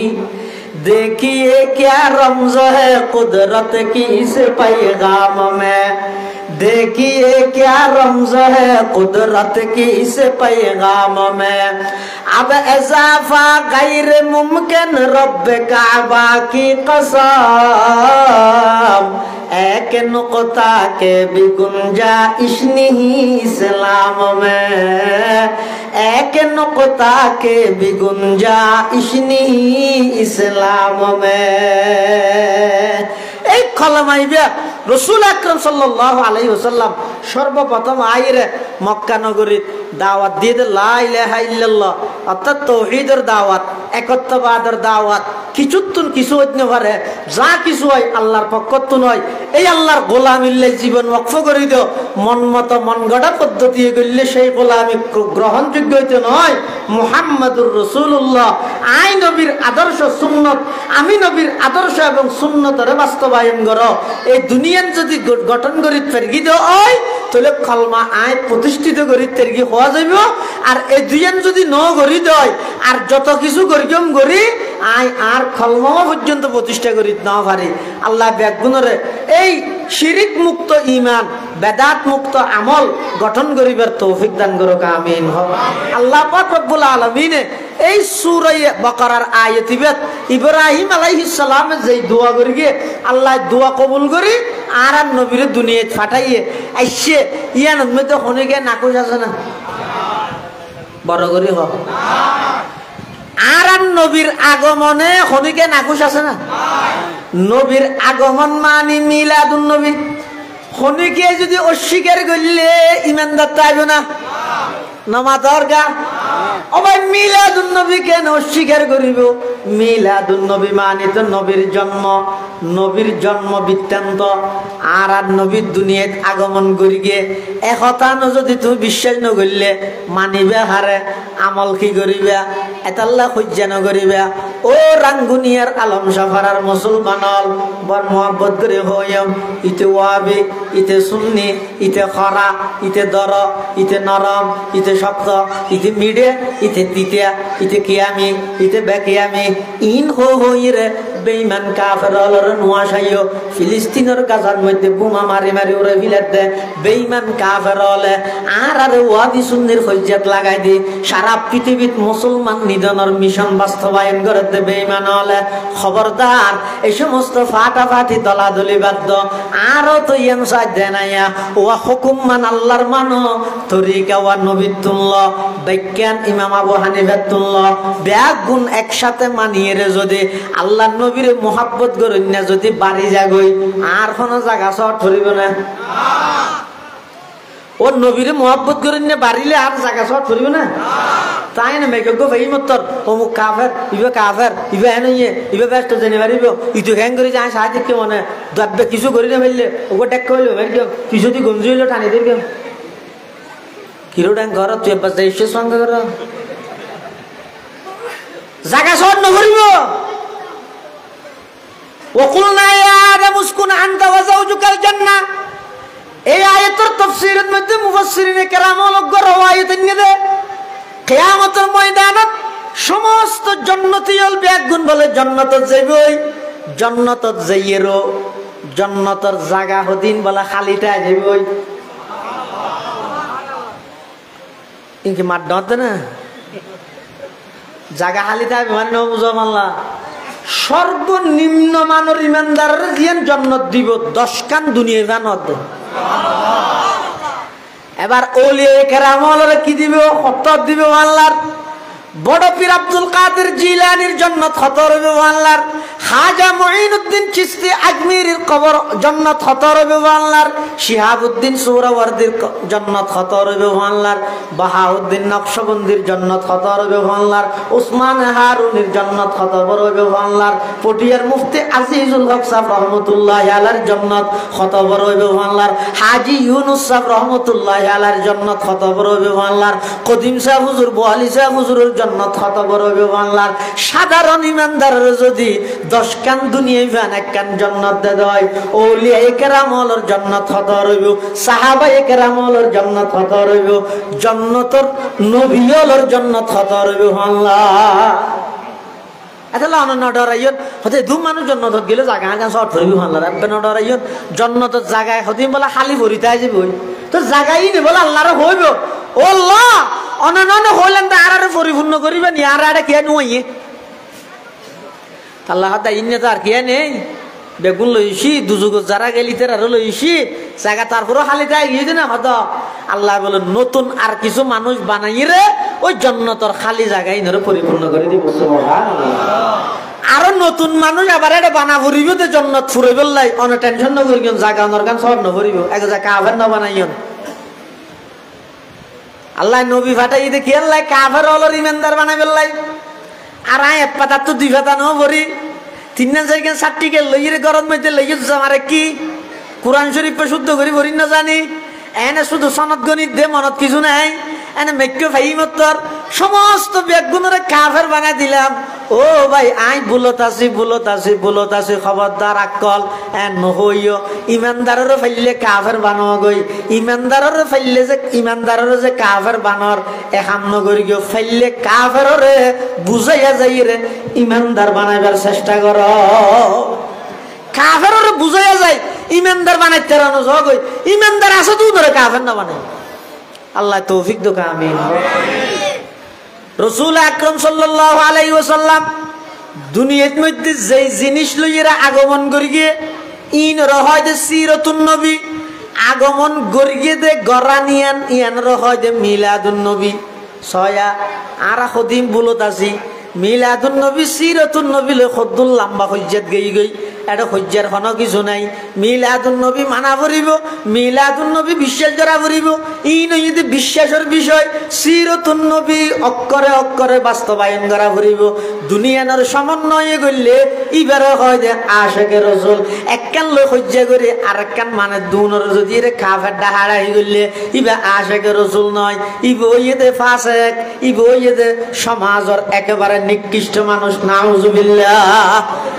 देखिए क्या रमज़ है कुदरत की इस पैगाम में देखिए क्या रमज़ है कुदरत की इस पैगाम में अब इज़ाफ़ा गैर मुमकिन रब काबा की कसम एक नुक़्ता के भी गुंजाइश नहीं इस्लाम में एक नुक़्ता के भी गुंजाइश नहीं इस्लाम में एक कलमा रसूल আকরাম সাল্লাল্লাহু আলাইহি ওয়াসাল্লাম সর্বপ্রথম আইরে মক্কা নগরীত দাওয়াত দিয়ে লা ইলাহা ইল্লাল্লাহ অর্থাৎ তাওহীদের দাওয়াত একত্ববাদের দাওয়াত কিছুতুন কিছু হইতে পারে যা কিছু হয় আল্লাহর পক্ষতু নয় এই আল্লাহর গোলামিল্লে জীবন ওয়াকফ করে দিও মন মতো মন গড়া পদ্ধতি গড়লে সেই গোলামি গ্রহণযোগ্য হইতে নয় মুহাম্মাদুর রাসূলুল্লাহ আই নবীর আদর্শ সুন্নাত আমি নবীর আদর্শ এবং সুন্নতের বাস্তবায়ন করো এই দুনিয়ান যদি গঠন করি ফেরগি দেও হয় তাহলে কলমা আয় প্রতিষ্ঠিত করি তেরগি হওয়া যাইব আর এই দুইয়ান যদি ন করি দেয় আর যত কিছু করিম করি আয় আর কলমা পর্যন্ত প্রতিষ্ঠা করি না পারি আল্লাহ ব্যাগুণরে এই শিরিক মুক্ত ঈমান বেদাত মুক্ত আমল গঠন করিবার তৌফিক দান করুক আমিন আল্লাহ পাক রব্বুল আলামিন এই সূরা বাকারার আয়াতিবাত ইব্রাহিম আলাইহিস সালামের যেই দোয়া করিগে আল্লাহ দোয়া কবুল করি আর নবীর দুনিয়াত পাঠাইয়ে আইছে ইয়ান মধ্যে হনিকে নাকুশ আছে না বড় করি হ আর নবীর আগমনে হনিকে নাকুশ আছে না নবীর আগমন মানে মিলাদুন নবী হনিকে যদি অস্বীকার করলে ইমানদার তাইবে না নামাজের গা ওই মিলাদুন নবী কেন অস্বীকার করিব মিলাদুন নবী মানে তো নবীর জন্ম বৃত্তান্ত আর নবীর দুনিয়াত আগমন করি গিয়ে একথা যদি তুমি বিশ্বাস নকরিলে মানিবে হারে আমল কি করিবা এতাল্লা সহ্য নকরিবা ও রাঙ্গুনিয়ার আলম সাফারার মুসলমানল বর মোহাব্বত করে হইম ইতে ওয়াবি ইতে সুন্নি ইতে খরা ইতে দর ইতে নরম ইতে শক্ত ইতে মিডে ইতে তিতিয়া ইতে কিয়ামি ইতে বেকিয়ামি ইন হইরে বেঈমান কাফেরর নোয়াশাইও ফিলিস্তিনের গাজার মধ্যে বোমা মারি মারি ওরে ফিলাত দে বেঈমান কাফেরলে আর ওয়াবি সুন্নির হজ্জাত লাগাই দি সারা পৃথিবীত মুসলমান নিধনের মিশন বাস্তবায়ন করে দে বেঈমান হলে খবরদার এই সমস্ত ফাটাফাটি দলাদলি বাদ্য আরো তো ইয়াম সাজ দেনাইয়া ওয়া হুকুম মান আল্লাহর মানো তরিকা ওয়া নবিতুল্লাহ বিজ্ঞান ইমাম আবু হানিফাতুল্লাহ ব্যাগ গুণ একসাথে মানিয়ে রে যদি আল্লাহর নবীর মোহাব্বত করেন না যদি বাড়ি যাগই আর কোনো জায়গা শর্ট ধরিব না ও নবীর মোহাব্বত করেন না বাড়িলে আর জায়গা শর্ট ধরিব না তাই না মেঘ ভাই মতর অমুক কাফের ইবে এনে ইবে ব্যস্ত জেনে পারিব ইটো হ্যাং করে যায় সাহায্য কে মনে দাব্বে কিছু করি না ফেললে ওকে টেক করলো কিছু দি গঞ্জি হইলো টানি দিল কেম কিরো ট্যাং ঘর তুই এবার এসে সঙ্গে কর জায়গা শর্ট নকরিব وقلنا يا آدم اسكن أنت وزوجك الجنة এই আয়াতের তাফসীরের মধ্যে মুফাসসিরিন কেরাম লোক রওয়ায়াত নিয়ে কিয়ামতের ময়দানত সমস্ত জান্নাতীয়ল ব্যাগুন বলে জান্নাতে যাইবই জান্নাতে যাইয়েরো জান্নাতের জায়গা হদিন বলা খালিটা যাইবই ইনকি মার দতে না জায়গা খালিটা মানে বুঝো মাল্লা সর্বনিম্ন মানের ইমানদারের জিয়ান জান্নাত দিব 10 কান দুনিয়া জান্নাত এবার ওলিয়ে কেরামলরে কি দিবে কত দিবে আল্লাহর বড় পীর আব্দুল কাদের জিলানীর জান্নাত কত হবে আল্লাহর খাজা মুঈনুদ্দিন চিশতি আজমিরের কবর জান্নাত খতর বেওয়াল্লার, শিহাবউদ্দিন সুহরাওয়ার্দীর জান্নাত খতর বেওয়াল্লার, বাহাউদ্দিন নকশবন্দির জান্নাত খতর বেওয়াল্লার, উসমান হারুনির জান্নাত খতর বেওয়াল্লার, পটিয়ার মুফতি আজিজুল হক সাহেব রহমাতুল্লাহি আলাইহির জান্নাত খতর বেওয়াল্লার, হাজী ইউনূস সাহেব রহমাতুল্লাহি আলাইহির জান্নাত খতর বেওয়াল্লার, কদিম সাহেব হুজুর বোয়ালি সাহেব হুজুরের জান্নাত খতর বেওয়াল্লার। সাধারণ ইমানদারের যদি 10 কান দুনিয়ায় ভান এক কান জান্নাত দে দেয়, ওলিয়ায়ে কেরামর জান্নাত খতর হইব, সাহাবায়ে কেরামর জান্নাত খতর হইব, জান্নাতের নবীর জান্নাত খতর হইব। আল্লাহ এতলা অনন্য ডরাইয়ত হতে দু মানুষ জান্নাতত গেলে জায়গা আগান শর্ট হইব। আল্লাহ রাব্বে ন ডরাইয়ত জান্নাতত জায়গায় হদিম বলা খালি ভরিতাই যাবে, তো জায়গায় নে বলা আল্লাহর হইব। ও আল্লাহ অনন্য হইলেন তো আরে পরিপূর্ণ করিবেন, আর আরে কে নইয়ে আল্লাহ হাত ইন্নে তো আর কে নেই। বেগুন লইছি দুযুগ যারা গেলি তার লইছি জায়গা, তারপরও খালি তাই গিয়ে না হত। আল্লাহ বলে নতুন আর কিছু মানুষ বানাই রে ওই জান্নাতের খালি জায়গায় ইনরে পরিপূর্ণ করে দিব। আরো নতুন মানুষ আবার এটা বানা ভরিব তো জান্নাত ফুরে বেললাই, অনেক টেনশন ন করিও জায়গা অনরগান সব ন ভরিব, এক জায়গা কাফের না বানাইও। আল্লাহ নবী ফাটাই দে কি আল্লাহ কাফের হলো ইমানদার বানাই বেললাই। আর আয় পাতা তো 2 পাতা ন ভরি 3-4 সার্টিকেল লইরে গরম মধ্যে লইয়ে আমারে কি কোরআন শরীফ শুদ্ধ করি ভরি না জানি, এনে শুধু সনদ গণিত দে মনত কিছু নাই, এনে মেক্য ফাইমতর সমস্ত বেগুনরে কাফের বানাই দিলাম। ও ভাই আই বুলত আছি খবরদার আকল এন নহইও। ইমানদারের ফাইলে কাফের বানো গই, ইমানদারের ফাইলে যে ইমানদারের যে কাফের বানর এখান নগরি গিয়ে ফাইলে কাফেররে বুঝাইয়া যাই রে ইমানদার বানাইবার চেষ্টা কর। কাফেররে বুঝাইয়া যায় ইমানদার বানাইতে রানো জগই, ইমানদার আছে তুই ধরে কাফের না বানাই। আল্লাহ তৌফিক দোকা আমিন। রাসূল আকরাম সাল্লাল্লাহু আলাইহি ওয়াসাল্লাম দুনিয়ার মধ্যে যেই জিনিস লইরা আগমন করি গিয়ে ইন রহয় দে সিরাতুন নবী, আগমন করি গিয়ে দে গরানিয়ান ইয়ান রহয় দে মিলাদুন নবী। ছয়া আর খদিম বলত আছি মিলাদুন নবী সিরাতুন নবী লে খদ্দুল লম্বা হজ্জাত গই এটা হজ্জার কোনো কিছু নাই। মিলাদুন নবী মানা পড়িব, মিলাদুন নবী বিশ্বাস করা পড়িব, ই নয় যদি বিশ্বাসের বিষয়। সিরাতুন নবী অক্ষরে অক্ষরে বাস্তবায়ন করা পড়িব। দুনিয়ার সমন্বয়ে করলে ইবারে হয় যে আশেকে রসুল একখান লোক হজ্জা করে আর একখান মানে দুনর যদি এর কাফের ডাহাড়াই করলে ইবা আশেকে রসুল নয়, ইব ইয়েতে ফাসেক, ইব ইয়েতে সমাজের একেবারে নিকৃষ্ট মানুষ। নাউজুবিল্লাহ।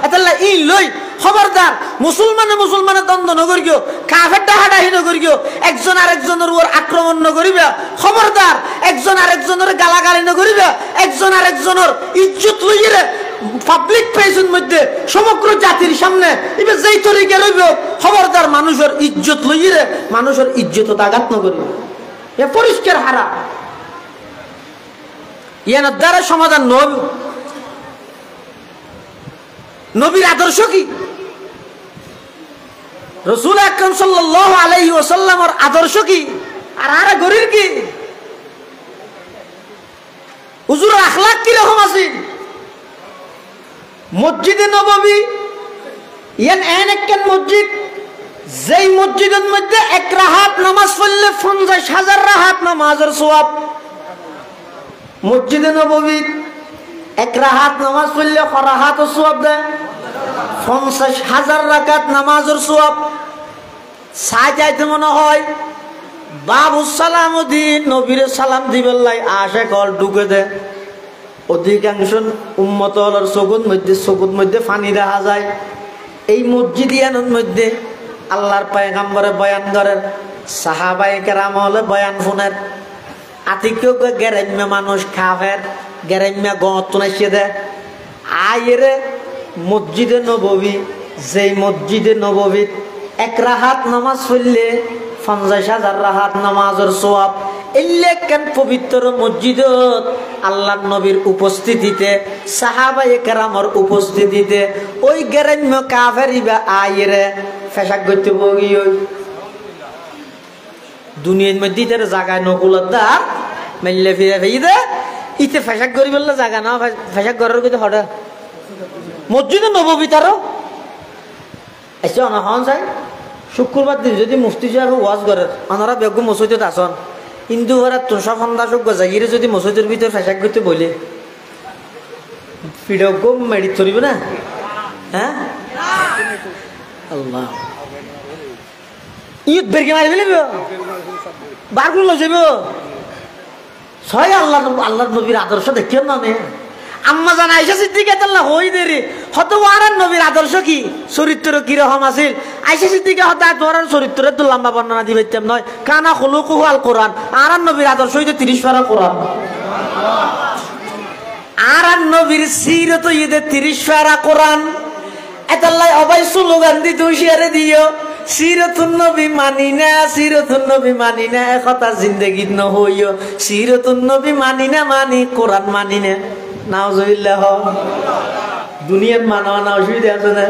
এতলা ই লই খবরদার মুসলমানে দ্বন্দ্ব নগরিও, কাফের ডাহাডাহি নগরিও, একজন আরেকজনের উপর আক্রমণ নগরিবা। খবরদার একজন আরেকজনের গালাগালি নগরিবা, একজন আরেকজনের ইজ্জত লইরে পাবলিক প্লেসের মধ্যে সমগ্র জাতির সামনে এবার যেই তরিকা রইব খবরদার মানুষের ইজ্জত লইরে মানুষের ইজ্জত আঘাত নগরিবা। এ পরিষ্কার হারা, ইয়ার দ্বারা সমাধান নয়। নবীর আদর্শ কি? রাসূল আকরাম সাল্লাল্লাহু আলাইহি ওয়াসাল্লামের আদর্শ কি? আর আরে গরির কি? হুজুরের আখলাক কি রকম আছে? মসজিদে নববী ইয়ান একখান মসজিদ, যেই মসজিদের মধ্যে 1 রাকাত নামাজ পড়লে 50,000 রাকাত নামাজের সওয়াব। মসজিদে নববী 1 রাকাত নামাজ পড়লে রাকাতের সওয়াব দেয় 50,000 রাকাত নামাজের সওয়াব। সাজাইতে মনে হয় বাবু সালাম দিন নবীর সালাম দিবেন লাই আশে কল ঢুকে দে। অধিকাংশ উম্মত হলর চকুর মধ্যে পানি দেখা যায়। এই মসজিদিয়ানের মধ্যে আল্লাহর পয়গম্বরে বয়ান করেন, সাহাবায়ে কেরাম হলে বয়ান শুনেন। আতিকেও গ্রাম্য মানুষ কাফের, গ্রাম্য গত নাইছে দে আইরে মসজিদে নববী, যেই মসজিদে নববীত 1 রাকাত নামাজ পড়লে 50,000 রাকাত নামাজের সওয়াব। এলেকেন পবিত্র মসজিদত আল্লাহর নবীর উপস্থিতিতে, সাহাবায়ে কেরামের উপস্থিতিতে ওই গ্রাম্য কাফেরিবা আইরে ফেসাক করতে বগি। ওই দুনিয়ার মধ্যে তার জায়গায় নকুলদার মেললে ফিরে ফেই দে ইতে ফেসাক করি বললে জায়গা না, ফেসাক করার কিন্তু হঠাৎ মসজিদে নববী তারও এসে অনহন চাই শুক্রবার দিন যদি মুফতি সাহেব ওয়াজ করেন ওনারা বেগু মসজিদত আসন হিন্দু ঘরে তুষা ফন্দা সব গজাগিরে যদি মসজিদের ভিতর ফেসাক করতে বলে ফিডক মেডিট করিব না হ্যাঁ আল্লাহ ঈদ বেরকে মারি ফেলিব বারগুলো লই যাব ছয় আল্লাহ আল্লাহর নবীর আদর্শ দেখিও না মে আম্মা জান আয়েশা সিদ্দিকা তাল্লাহ হই দেরি হত ওয়ারান নবীর আদর্শ কি চরিত্র কি রকম আছিল আয়েশা সিদ্দিকা হত তোরার চরিত্রের তো লম্বা বর্ণনা দিবাইতাম নয় কানা খুলুকুহু আল কোরআন আরান নবীর আদর্শ হইতে 30 পারা কোরআন আরান নবীর সিরত ইদে 30 পারা কোরআন এতাল্লাই অবাই স্লোগান দি দুশিয়ারে দিও সিরতুন নবী মানি না একতা জিন্দেগিত নহইও সিরতুন নবী মানি কোরআন মানি না নাউজুবিল্লাহ দুনিয়ার মানওয়া না অসুবিধা আছে না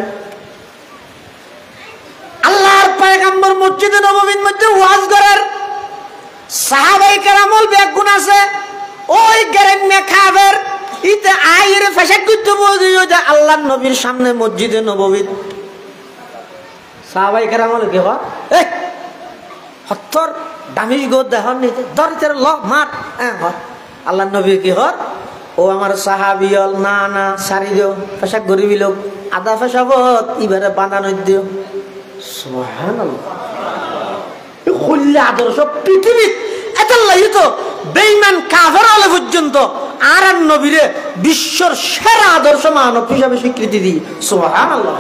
আল্লাহর পয়গম্বর মসজিদে নববীর মধ্যে ওয়াজ করার সাহাবায়ে কেরামল বেগুন আছে ওই গেরেন্নে কাফের ইতে আইরে ফাশাক করতে বলিও যে আল্লাহর নবীর সামনে মসজিদে নববীর সাহাবায়ে কেরামল কি হয় এই হত্তর দামিশ গো দেহন নিতে দরিতের ল মার আল্লাহর নবী কি হয় ও আমার সাহাবিয়ল না না সারি দিও পেশাক গরিবী লোক আদা পেশাবত ইবারে বানানো দিও সুবহানাল্লাহ খুললে আদর্শ পৃথিবী এত তো বেঈমান কাফের আলে পর্যন্ত আর নবীরে বিশ্বর সেরা আদর্শ মানব হিসাবে স্বীকৃতি দিই সুবহানাল্লাহ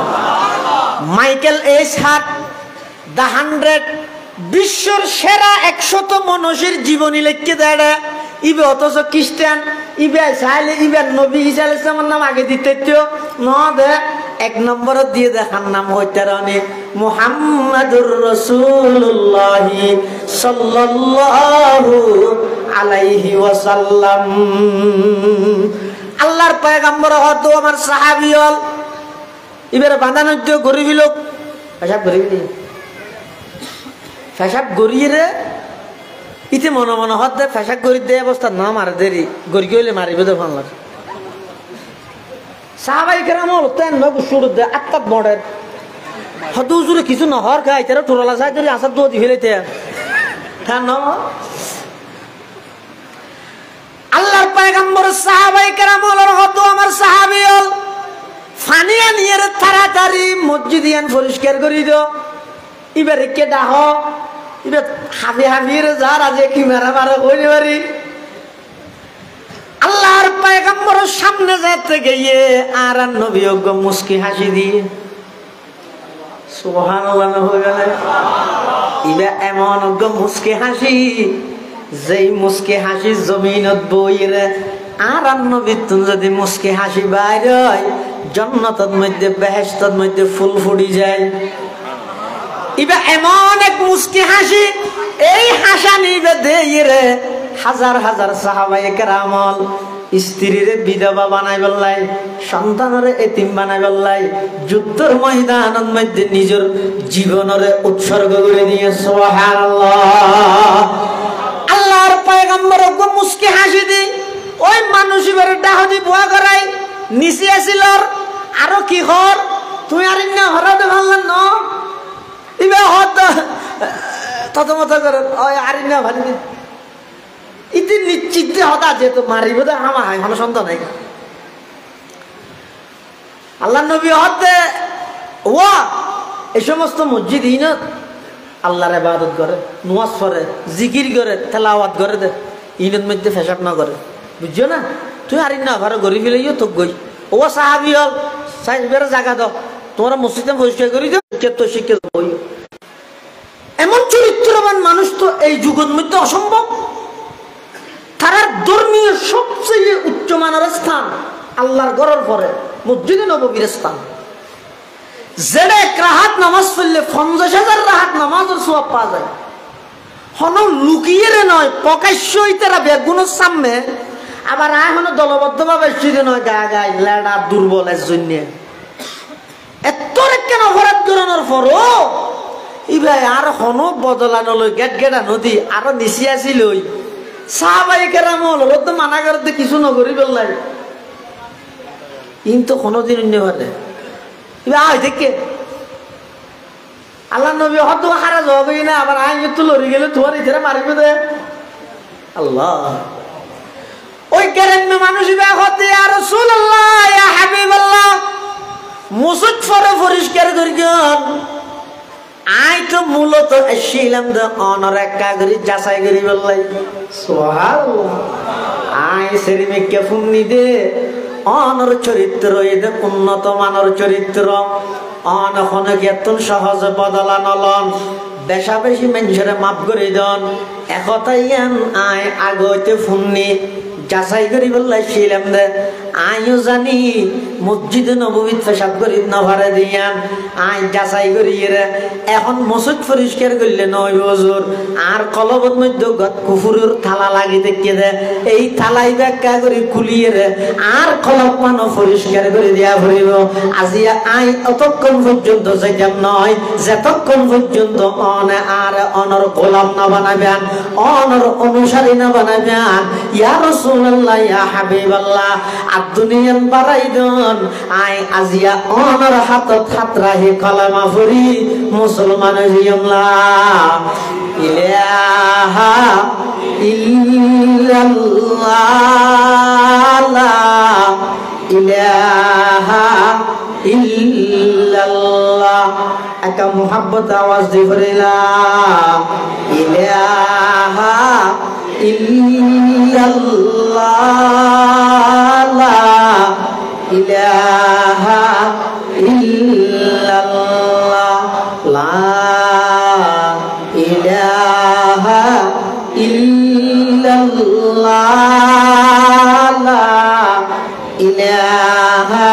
মাইকেল এস হার্ট দ্য 100 বিশ্বর সেরা 100 মানুষের জীবনী লিখে দেয় ইবে অথচ খ্রিস্টান ইবে চাইলে ইবে নবী ঈসা আলাইহিস সালামের নাম আগে দিতে ন দে 1 নম্বর দিয়ে দেখার নাম হইতে রানি মুহাম্মাদুর রাসূলুল্লাহ সাল্লাল্লাহু আলাইহি ওয়াসাল্লাম আল্লাহর পয়গম্বর হতো আমার সাহাবী হল ইবেরে বাঁধানো দিও গরিবী লোক পেশাব গড়িয়ে রে ইতে মনে মনে হত দে পেশাব গড়ি দে অবস্থা না মারে দেরি গড়ি গইলে মারিবে দে ফান লাগে সাহাবায়ে কেরামল তেন নব শুরু দে আত্তাত মডেল হত হুজুরে কিছু নহর খাই তেরা টোরালা চাই ধরে আসাদ দো দি ফেলেতে ঠান ন আল্লাহর পয়গম্বর সাহাবায়ে কেরামল হত আমার সাহাবী হল ফানিয়া নিয়ে তাড়াতাড়ি মসজিদ ইয়ান পরিষ্কার করি দিও ইবারে কে ডাহ ইবে হাফি হাফির যার আজে কি মেরা মারা কইতে পারি আল্লাহর পয়গম্বরের সামনে যেতে গিয়ে আর নবী ওগো মুস্কি হাসি দিয়ে সুবহানাল্লাহ হয়ে গেল ইবে এমন ওগো মুস্কি হাসি যেই মুস্কি হাসি জমিনত বইরে আর নবী তুন যদি মুস্কি হাসি বাইরে হয় জান্নাতের মধ্যে বেহেশতের মধ্যে ফুল ফুটি যায় ইবা এমন এক মুস্কি হাসি এই হাসানি দেই রে হাজার হাজার সাহাবায়ে কেরামল স্ত্রীরে বিধবা বানাই বললাই সন্তানরে এতিম বানাই বললাই যুদ্ধের ময়দানের মধ্যে নিজের জীবনরে উৎসর্গ করে দিয়ে সুবহানাল্লাহ আল্লাহর পয়গম্বর ওগো মুস্কি হাসি দি ওই মানুষ ইবারে ডাহদি বুয়া করাই নিচে আছিল আরো কি হর তুই আর না হরাতে ভাললেন ন ইবে হত ততমত করে ওই আর না ভালি ইতি নিশ্চিত হতা যেত মারিব দে হামা হাই কোনো সন্দেহ নাই আল্লাহ নবী হতে ওয়া এই সমস্ত মসজিদ ইনত আল্লাহর ইবাদত করে নামাজ পড়ে জিকির করে তেলাওয়াত করে দে ইনত মধ্যে ফেসাব না করে বুঝছো না তুই আর না ঘরে গড়ি ফেলেইও তো গই ও সাহাবী হল সাইবের জায়গা দাও তোমরা মসজিদে পরিষ্কার করি দাও তো শিখে বই এমন চরিত্রবান মানুষ তো এই যুগের মধ্যে অসম্ভব তারা ধর্মীয় সবচেয়ে উচ্চমানের স্থান আল্লাহর ঘরের পরে মসজিদে নববীর স্থান যেটা এক রাহাত নামাজ পড়লে 50,000 রাহাত নামাজের সওয়াব পাওয়া যায় হন লুকিয়ে নয় প্রকাশ্যই তারা বেগুনের সামনে আবার এখনো দলবদ্ধভাবে শিরে নয় গায়ে গায়ে লেডা দুর্বলের জন্য এত কেন অপরাধ করানোর পরও ই ভাই আর হনো বদলানো লই গেট গেটা নদী আরো নিচে আসিল সাহাবায়ে কেরামল রোদ মানা করতে কিছু নগরি বললাই ইন তো কোনোদিন অন্য পারে আয় দেখে আল্লাহ নবী হয়তো খারাজ হবেই না আবার আইন তো লড়ি গেলে তোমার ইধারে মারিবে দে আল্লাহ ওই কেরেন মানুষ হতে আর রাসূলুল্লাহ ইয়া হাবিবাল্লাহ মুসুক ফরে পরিষ্কার করিগন আই তো মূলত এসেছিলাম দে অনর একা করি যাচাই করি বললাই সুবহানাল্লাহ আই সেরিমেকে ফুন্নি দে অনর চরিত্র এদের উন্নত মানের চরিত্র অনখন কেতন সহজ বদলা নলন বেশা বেশি মানুষের মাফ করে দেন একতাই আয় আগতে ফুন্নি যাচাই করি বললাই ছিলাম দে আইও জানি মসজিদে নববীত পেশাব করি নভারে দিয়াম আই যাচাই করি রে এখন মসজিদ পরিষ্কার করলে নয় হুজুর আর কলবত মধ্যে কুফুরের থালা লাগি দেখে দে এই থালাই ব্যাখ্যা করে খুলিয়ে রে আর কলব মান পরিষ্কার করে দিয়া ভরিব আজিয়া আই অতক্ষণ পর্যন্ত যাইতাম নয় যতক্ষণ পর্যন্ত আর অনর গোলাম না বানাবেন অনর অনুসারী না বানাবেন ইয়া রাসূলুল্লাহ ইয়া হাবিবাল্লাহ দুনিয়ান বাড়াই দন আই আজিয়া অনর হাতত হাত রাহি কলমা পড়ি মুসলমান হইয়ামলাহ ইলাহা ইল্লাল্লাহ লা ইলাহা ইল্লাল্লাহ একা মুহাব্বত আওয়াজ দিবরিলা ইলাহা ইল্লাল্লাহ লা ইলাহা ইল্লাল্লাহ লা ইলাহা ইল্লাল্লাহ লা ইলাহা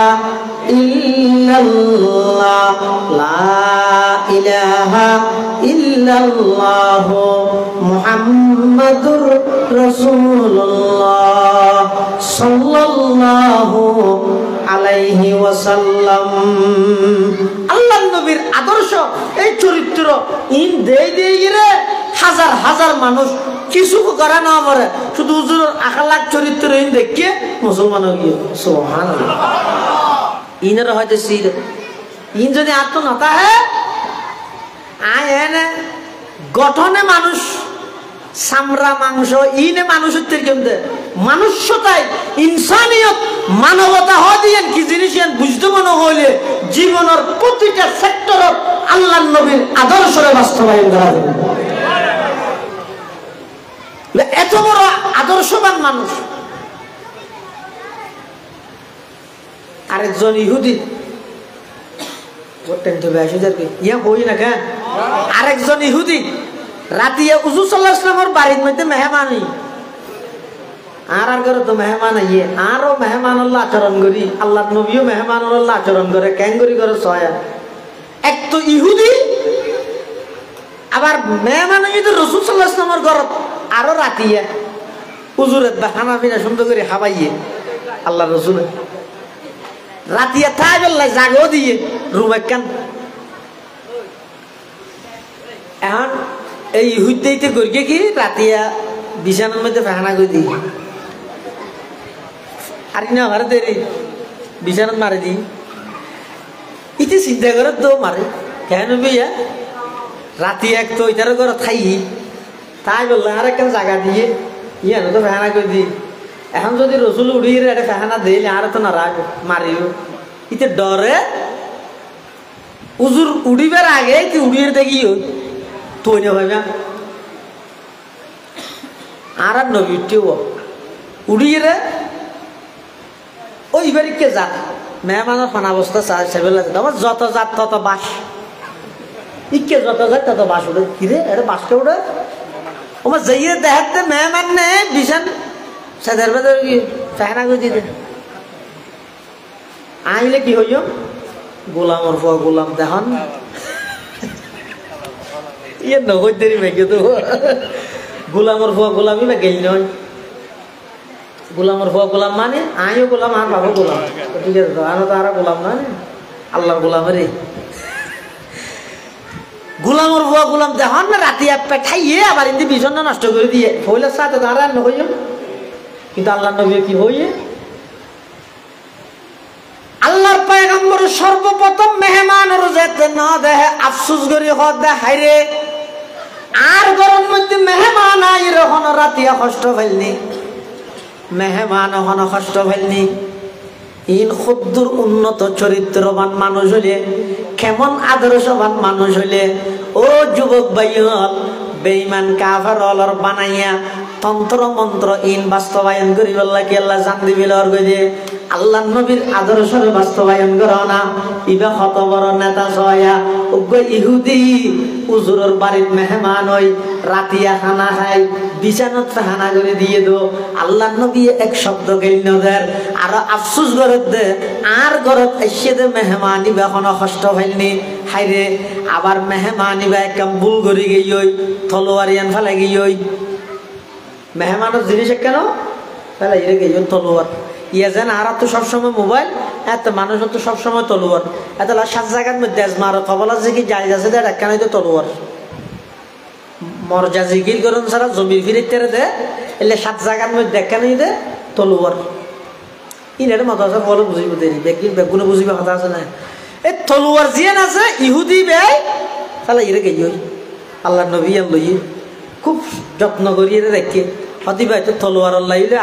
ইল্লাল্লাহ লা ইলাহা ইল্লাল্লাহ মুহাম্মাদুর রাসূলুল্লাহ সাল্লাল্লাহু আলাইহি ওয়াসাল্লাম আল্লাহর নবীর আদর্শ এই চরিত্র ইন দেই দেই রে হাজার হাজার মানুষ কিছু করে না মরে শুধু হুজুরের আখলাক চরিত্র ইন দেখে মুসলমান হয়ে গিয়ে সুবহানাল্লাহ ইনের হয়তো সির ইন যদি আত্ম নতা হে আয় এনে গঠনে মানুষ সামরা মাংস ইনে মানুষের থেকে মানুষতাই ইনসানিয়ত মানবতা হদিয়েন কি জিনিস বুঝতে মনে হইলে জীবনের প্রতিটা সেক্টরত আল্লাহর নবীর আদর্শরে বাস্তবায়ন করা যাবে এত বড় আদর্শবান মানুষ আরেকজন ইহুদি আরেকজন ইহুদি রাতিয়া হুজুর সাল্লাল্লাহু আলাইহি ওয়াসাল্লামের বাড়ির মধ্যে মেহমানি আর ঘরে তো মেহমান আইয়ে আরো মেহমান আল্লাহ আচরণ করি আল্লাহর নবীও মেহমান আল্লাহ আচরণ করে ক্যাঙ্গুরি করে সয়া এক তো ইহুদি আবার মেহমান যদি রাসূল সাল্লাল্লাহু আলাইহি ওয়াসাল্লামের ঘর আরো রাতিয়া হুজুরের খানা পিনা সুন্দর করে খাওয়াইয়ে আল্লাহ রাসূল রাতিয়া তাই বললাই জাগো দিয়ে রুম একখান এখন এই ইহুদিতে করিকে কি রাতিয়া বিছানার মধ্যে ফাহানা করে দিই আর না ঘরে দেরি বিছানাত মারে দিই ইতে চিন্তা করে তো মারে কেন ভাইয়া রাতি এক তো ইটার ঘরে থাই তাই বললে আর একখান জায়গা দিয়ে ইয়ানো তো ফাহানা করে দিই এখন যদি রসুল উড়িয়ে একটা ফাহানা দিলে আর তো না রাগ মারিও ইতে ডরে উজুর উড়িবার আগে তুই উড়িয়ে দেখিও তুই না ভাইবা আর নবীটিও উড়িয়ে রে ওই বাড়িকে যা মেহমানের ফানা অবস্থা সেবেলা আমার যত জাত তত বাস ইকে যত যায় তত বাস উঠে কিরে এটা বাসকে উঠে আমার যাইয়ে দেখাতে মেহমান নে বিছান সাদের বেদর কি ফাহানা করে দিতে আইলে কি হইল গোলামর ফুয়া গোলাম দেখান ইয়ে নগদ দেরি মেঘে তো গোলামর ফুয়া গোলামই বা গেল নয় গোলামর ফুয়া গোলাম মানে আইও গোলাম আর বাবু গোলাম ঠিক আছে তো আরো তো আর গোলাম না আল্লাহর গোলামের গোলামর ফুয়া গোলাম দেখান না রাতি পেঠাইয়ে আবার ইন্দি বিছন্ন নষ্ট করে দিয়ে ফইলার সাথে দাঁড়া নহইও কিন্তু আল্লাহ নবী কি হইয়ে পয়গম্বর সর্বপ্রথম মেহমানের যেতে না দেহে আফসোস করি হদ দে হাইরে আর গরম মধ্যে মেহমান আইর হন রাতিয়া কষ্ট ফেলনি মেহমান হন কষ্ট ফেলনি ইন খুদ্দুর উন্নত চরিত্রবান মানুষ হলে কেমন আদর্শবান মানুষ হলে ও যুবক ভাইয়ল বেঈমান কাফের অলর বানাইয়া তন্ত্র মন্ত্র ইন বাস্তবায়ন করি বললা কি আল্লাহ জান দিবিল আর কই যে আল্লাহর নবীর আদর্শের বাস্তবায়ন করো না ইবা কত বড় নেতা ছয়া ওগো ইহুদি হুজুরের বাড়ির মেহমান হই রাতিয়া খানা খাই বিছানাত খানা করে দিয়ে দো আল্লাহর নবী এক শব্দ কইল নদের আর আফসোস করে দে আর ঘরত এসে দে মেহমানি বা কোনো কষ্ট হইলনি হাইরে আবার মেহমানি বা একদম ভুল করে গিয়ে তলোয়ারিয়ান ফেলে গিয়ে মেহমানের জিনিস কেন ফেলে গিয়ে তলোয়ার ইয়ে যেন আর তো সবসময় মোবাইল এত মানুষ তো সবসময় তলোয়ার এত সাত জায়গার মধ্যে মারো কবলা যে কি যাই যাচ্ছে দেয় কেন তো তলোয়ার মর্যা জিগির করুন সারা জমির ফিরে তেরে দে এলে সাত জায়গার মধ্যে কেন দে তলোয়ার ইনের মতো আছে বলে বুঝিব দেরি বেগুনে বুঝিবে কথা আছে না এই তলোয়ার জিয়ান আছে ইহুদি বেয় তাহলে ইরে গেই আল্লাহ নবী লই খুব যত্ন করিয়ে রেখে হতি ভাই তো তলোয়ার লাইলে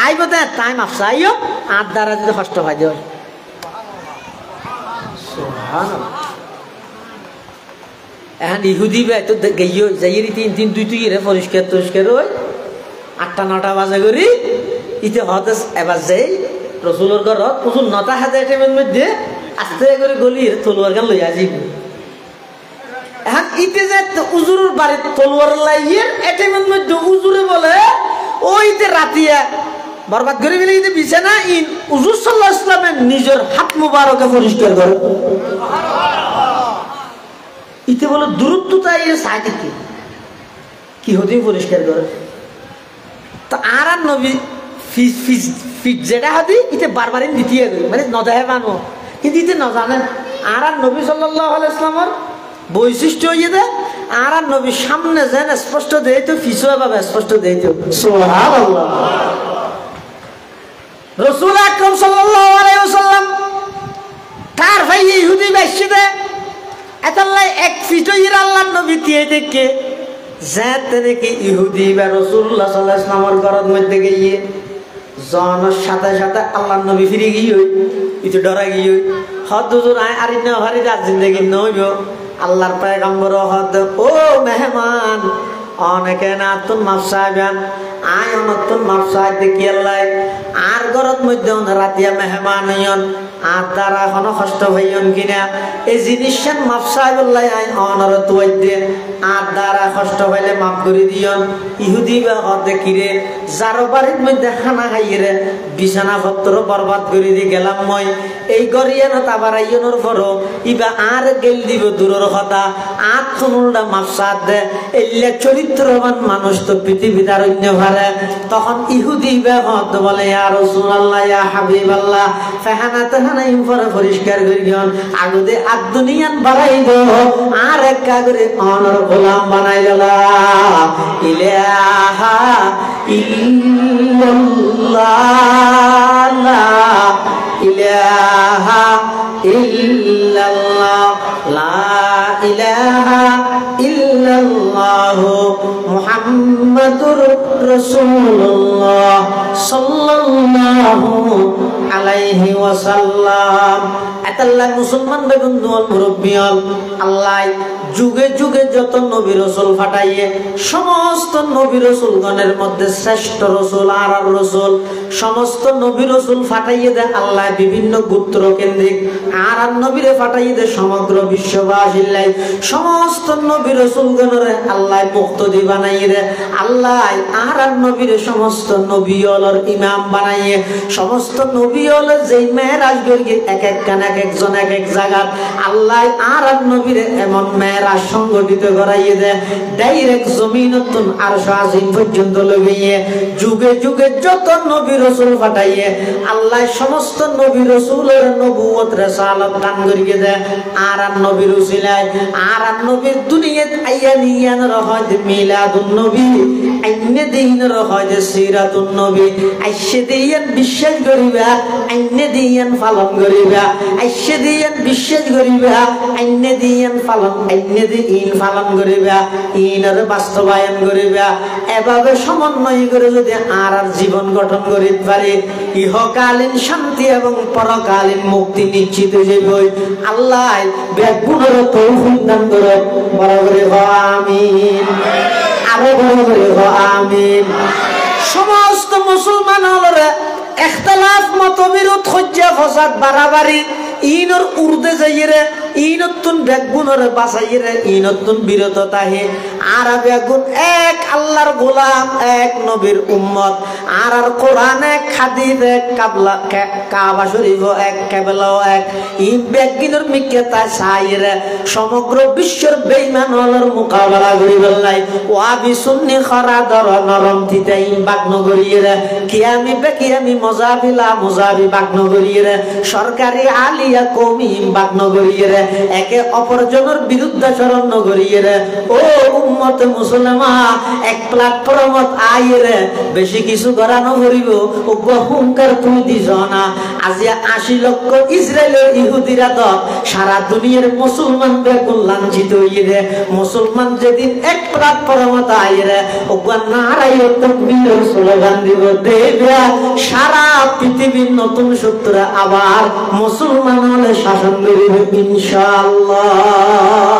আইব দে টাইম আসছে আইও আর দ্বারা যদি কষ্ট পাই দেয় এখন ইহুদি ভাই তো গেইও যাই তিন দুই তুই রে পরিষ্কার টরিষ্কার ওই 8টা-9টা বাজে করি ইতে হতে এবার যাই রসুলের ঘর প্রচুর 9টা হাতে টাইমের মধ্যে আস্তে করে গলি তলোয়ার গান লইয়া যাইব এখন ইতে যে উজুরের বাড়ির তলোয়ার লাইয়ের এটাইমের মধ্যে উজুরে বলে ওইতে রাতিয়া বরবাদ করে ফেলে ইতে বিছানা ইন উজুর সাল্লাল্লাহু আলাইহি ওয়াসাল্লামের নিজের হাত মুবারকে পরিষ্কার করে ইতে বলে দূরত্বতা ইয়ে সাইডে কি হতে পরিষ্কার করে তো আর নবী ফিট যেটা হতি ইতে বারবার দ্বিতীয় মানে নদাহে মানো কিন্তু ইতে ন জানেন আর নবী সাল্লাল্লাহু আলাইহি ওয়াসাল্লামের বৈশিষ্ট্য হয়ে দে আর নবীর সামনে যেন স্পষ্ট দেয় তো পিছুয়া ভাবে স্পষ্ট দেয় তো সুবহানাল্লাহ রাসূল আকরাম সাল্লাল্লাহু আলাইহি ওয়াসাল্লাম তার ভাই ইহুদি বাইশে এতলাই এক ফিটইর আল্লাহর নবী দিয়ে দেখে যাতে দেখি ইহুদি বা রাসূলুল্লাহ সাল্লাল্লাহু আলাইহি ওয়াসাল্লামের ঘরের মধ্যে গিয়ে জনের সাথে সাথে আল্লাহর নবী ফিরে গিয়ে ইতো ডরা গিয়ে হদ হুজুর আরি না হারি যা জিন্দেগি নইব আল্লাহর পয়গম্বর হদ ও মেহমান অনেকে না তুন মাফ চাইবেন আয় অনতুন মাফ চাই দেখি আল্লাহ আর ঘরত মধ্যে রাতিয়া মেহমান হইন আর দ্বারা এখনো কষ্ট হইন কিনা এই জিনিসের মাফ চাইবল্লাই আয় অনরত হইতে আর দ্বারা কষ্ট হইলে মাফ করে দিয়ন ইহুদি বা হদে কিরে যার বাড়ির মধ্যে খানা খাইয়ে বিছানা পত্র বরবাদ করে দিয়ে গেলাম মই এই গরিয়ান আবার আইয়নের পরও ইবা আর গেল দিব দূরের কথা আর তুমুলটা মাফ চাত দে এলে চরিত্রবান মানুষ তো পৃথিবীতে আর অন্য ভারে তখন ইহুদি বা হদ বলে ইয়া রাসূলুল্লাহ ইয়া হাবিবাল্লাহ ফাহানা তাহানা ইনফার পরিষ্কার করি গন আগদে আদ দুনিয়ান বাড়াই দো আর এক কাগরে অনর গোলাম বানাই গলা ইলাহা ইল্লাল্লাহ লা ইলাহা ইল্লাল্লাহ লা ইলাহা ইল্লাল্লাহ মুহাম্মাদুর রাসূলুল্লাহ সাল্লাল্লাহু আলাইহি ওয়াসাল্লাম আতাল্লাহ মুসলমান বেগুন্দুল মুরব্বিয়াল আল্লাহ যুগে যুগে যত নবী রাসূল পাঠাইয়ে সমস্ত নবী রাসূলগণের মধ্যে শ্রেষ্ঠ রাসূল আর রাসূল সমস্ত নবী রাসূল পাঠাইয়ে দেন আল্লাহ বিভিন্ন গোত্র কেন্দ্রিক আর নবীরে পাঠাইয়ে দেন সমগ্র বিশ্ববাসীর লাই সমস্ত নবী রাসূলগণের আল্লাহ মুক্তদি বানাইয়ে দেন আল্লাহ আর নবীরে সমস্ত নবীওয়ালার ইমাম বানাইয়ে সমস্ত নবীওয়ালা যেই মেরাজ গরিয়ে এক এক কান এক একজন এক এক জায়গা আল্লাহ আর নবীরে এমন মেরাজ সংগঠিত করাইয়ে দেয় ডাইরেক্ট জমিনতুন আরশ আজিম পর্যন্ত লইয়ে যুগে যুগে যত নবী রাসূল পাঠাইয়ে আল্লাহ সমস্ত নবী রাসূলের নবুয়ত রিসালাত দান করিয়ে দেয় আর নবীর উসিলায় আর নবীর দুনিয়াত আইয়া নিয়ান রহত মিলাদুন নবী আইনে দিনের হয় যে সিরাতুন নবী আইসে দিয়েন বিশ্বাস করিবা আইনে দিয়েন পালন করিবা আইসে দিয়েন বিশ্বাস করিবা আইনে দিয়েন পালন আইনে দিন পালন করিবা ইনের বাস্তবায়ন করিবা এভাবে সমন্বয় করে যদি আর জীবন গঠন করিতে পারে ইহকালীন শান্তি এবং পরকালীন মুক্তি নিশ্চিত হইবে আল্লাহ বেগুনের তৌফিক দান করে বড় করে আমিন আরো বড় করে আমিন সমস্ত মুসলমান হলরে ইখতিলাফ মতবিরোধ হজ্জা ফসাদ বাড়াবাড়ি ইনর উর্দে যাইরে ইনতুন বেগুনরে বাঁচাইরে ইনতুন বিরত তাহে আর বেগুন এক আল্লাহর গোলাম এক নবীর উম্মত আর কোরআন এক হাদিস এক কাবলা কাবা শরীফ এক কেবলাও এক ই বেগুনের মিকেতা সাইরে সমগ্র বিশ্বের বেঈমান হলর মোকাবেলা করিবেন নাই ওয়াবি সুন্নি খরা দর নরম তিতাই বাগন করিরে কিয়ামি বেকিয়ামি মজাবিলা মজাবি বাগন করিরে সরকারি আলিয়া কওমি বাগন করিরে একে অপরজনের বিরুদ্ধাচরণ করিয়ে ও উম্মত মুসলমান এক প্ল্যাটফর্মত আইরে বেশি কিছু করানো করিব হুঙ্কার তুই দিছ না আজি 80 লক্ষ ইসরায়েলের ইহুদিরা তো সারা দুনিয়ার মুসলমান বেকুল লাঞ্ছিত হইরে মুসলমান যেদিন এক প্ল্যাটফর্মত আইরে নারায় তাকবীর স্লোগান দিব দেবা সারা পৃথিবীর নতুন সূত্রে আবার মুসলমান হলে শাসন করিবে ইনশাআল্লাহ।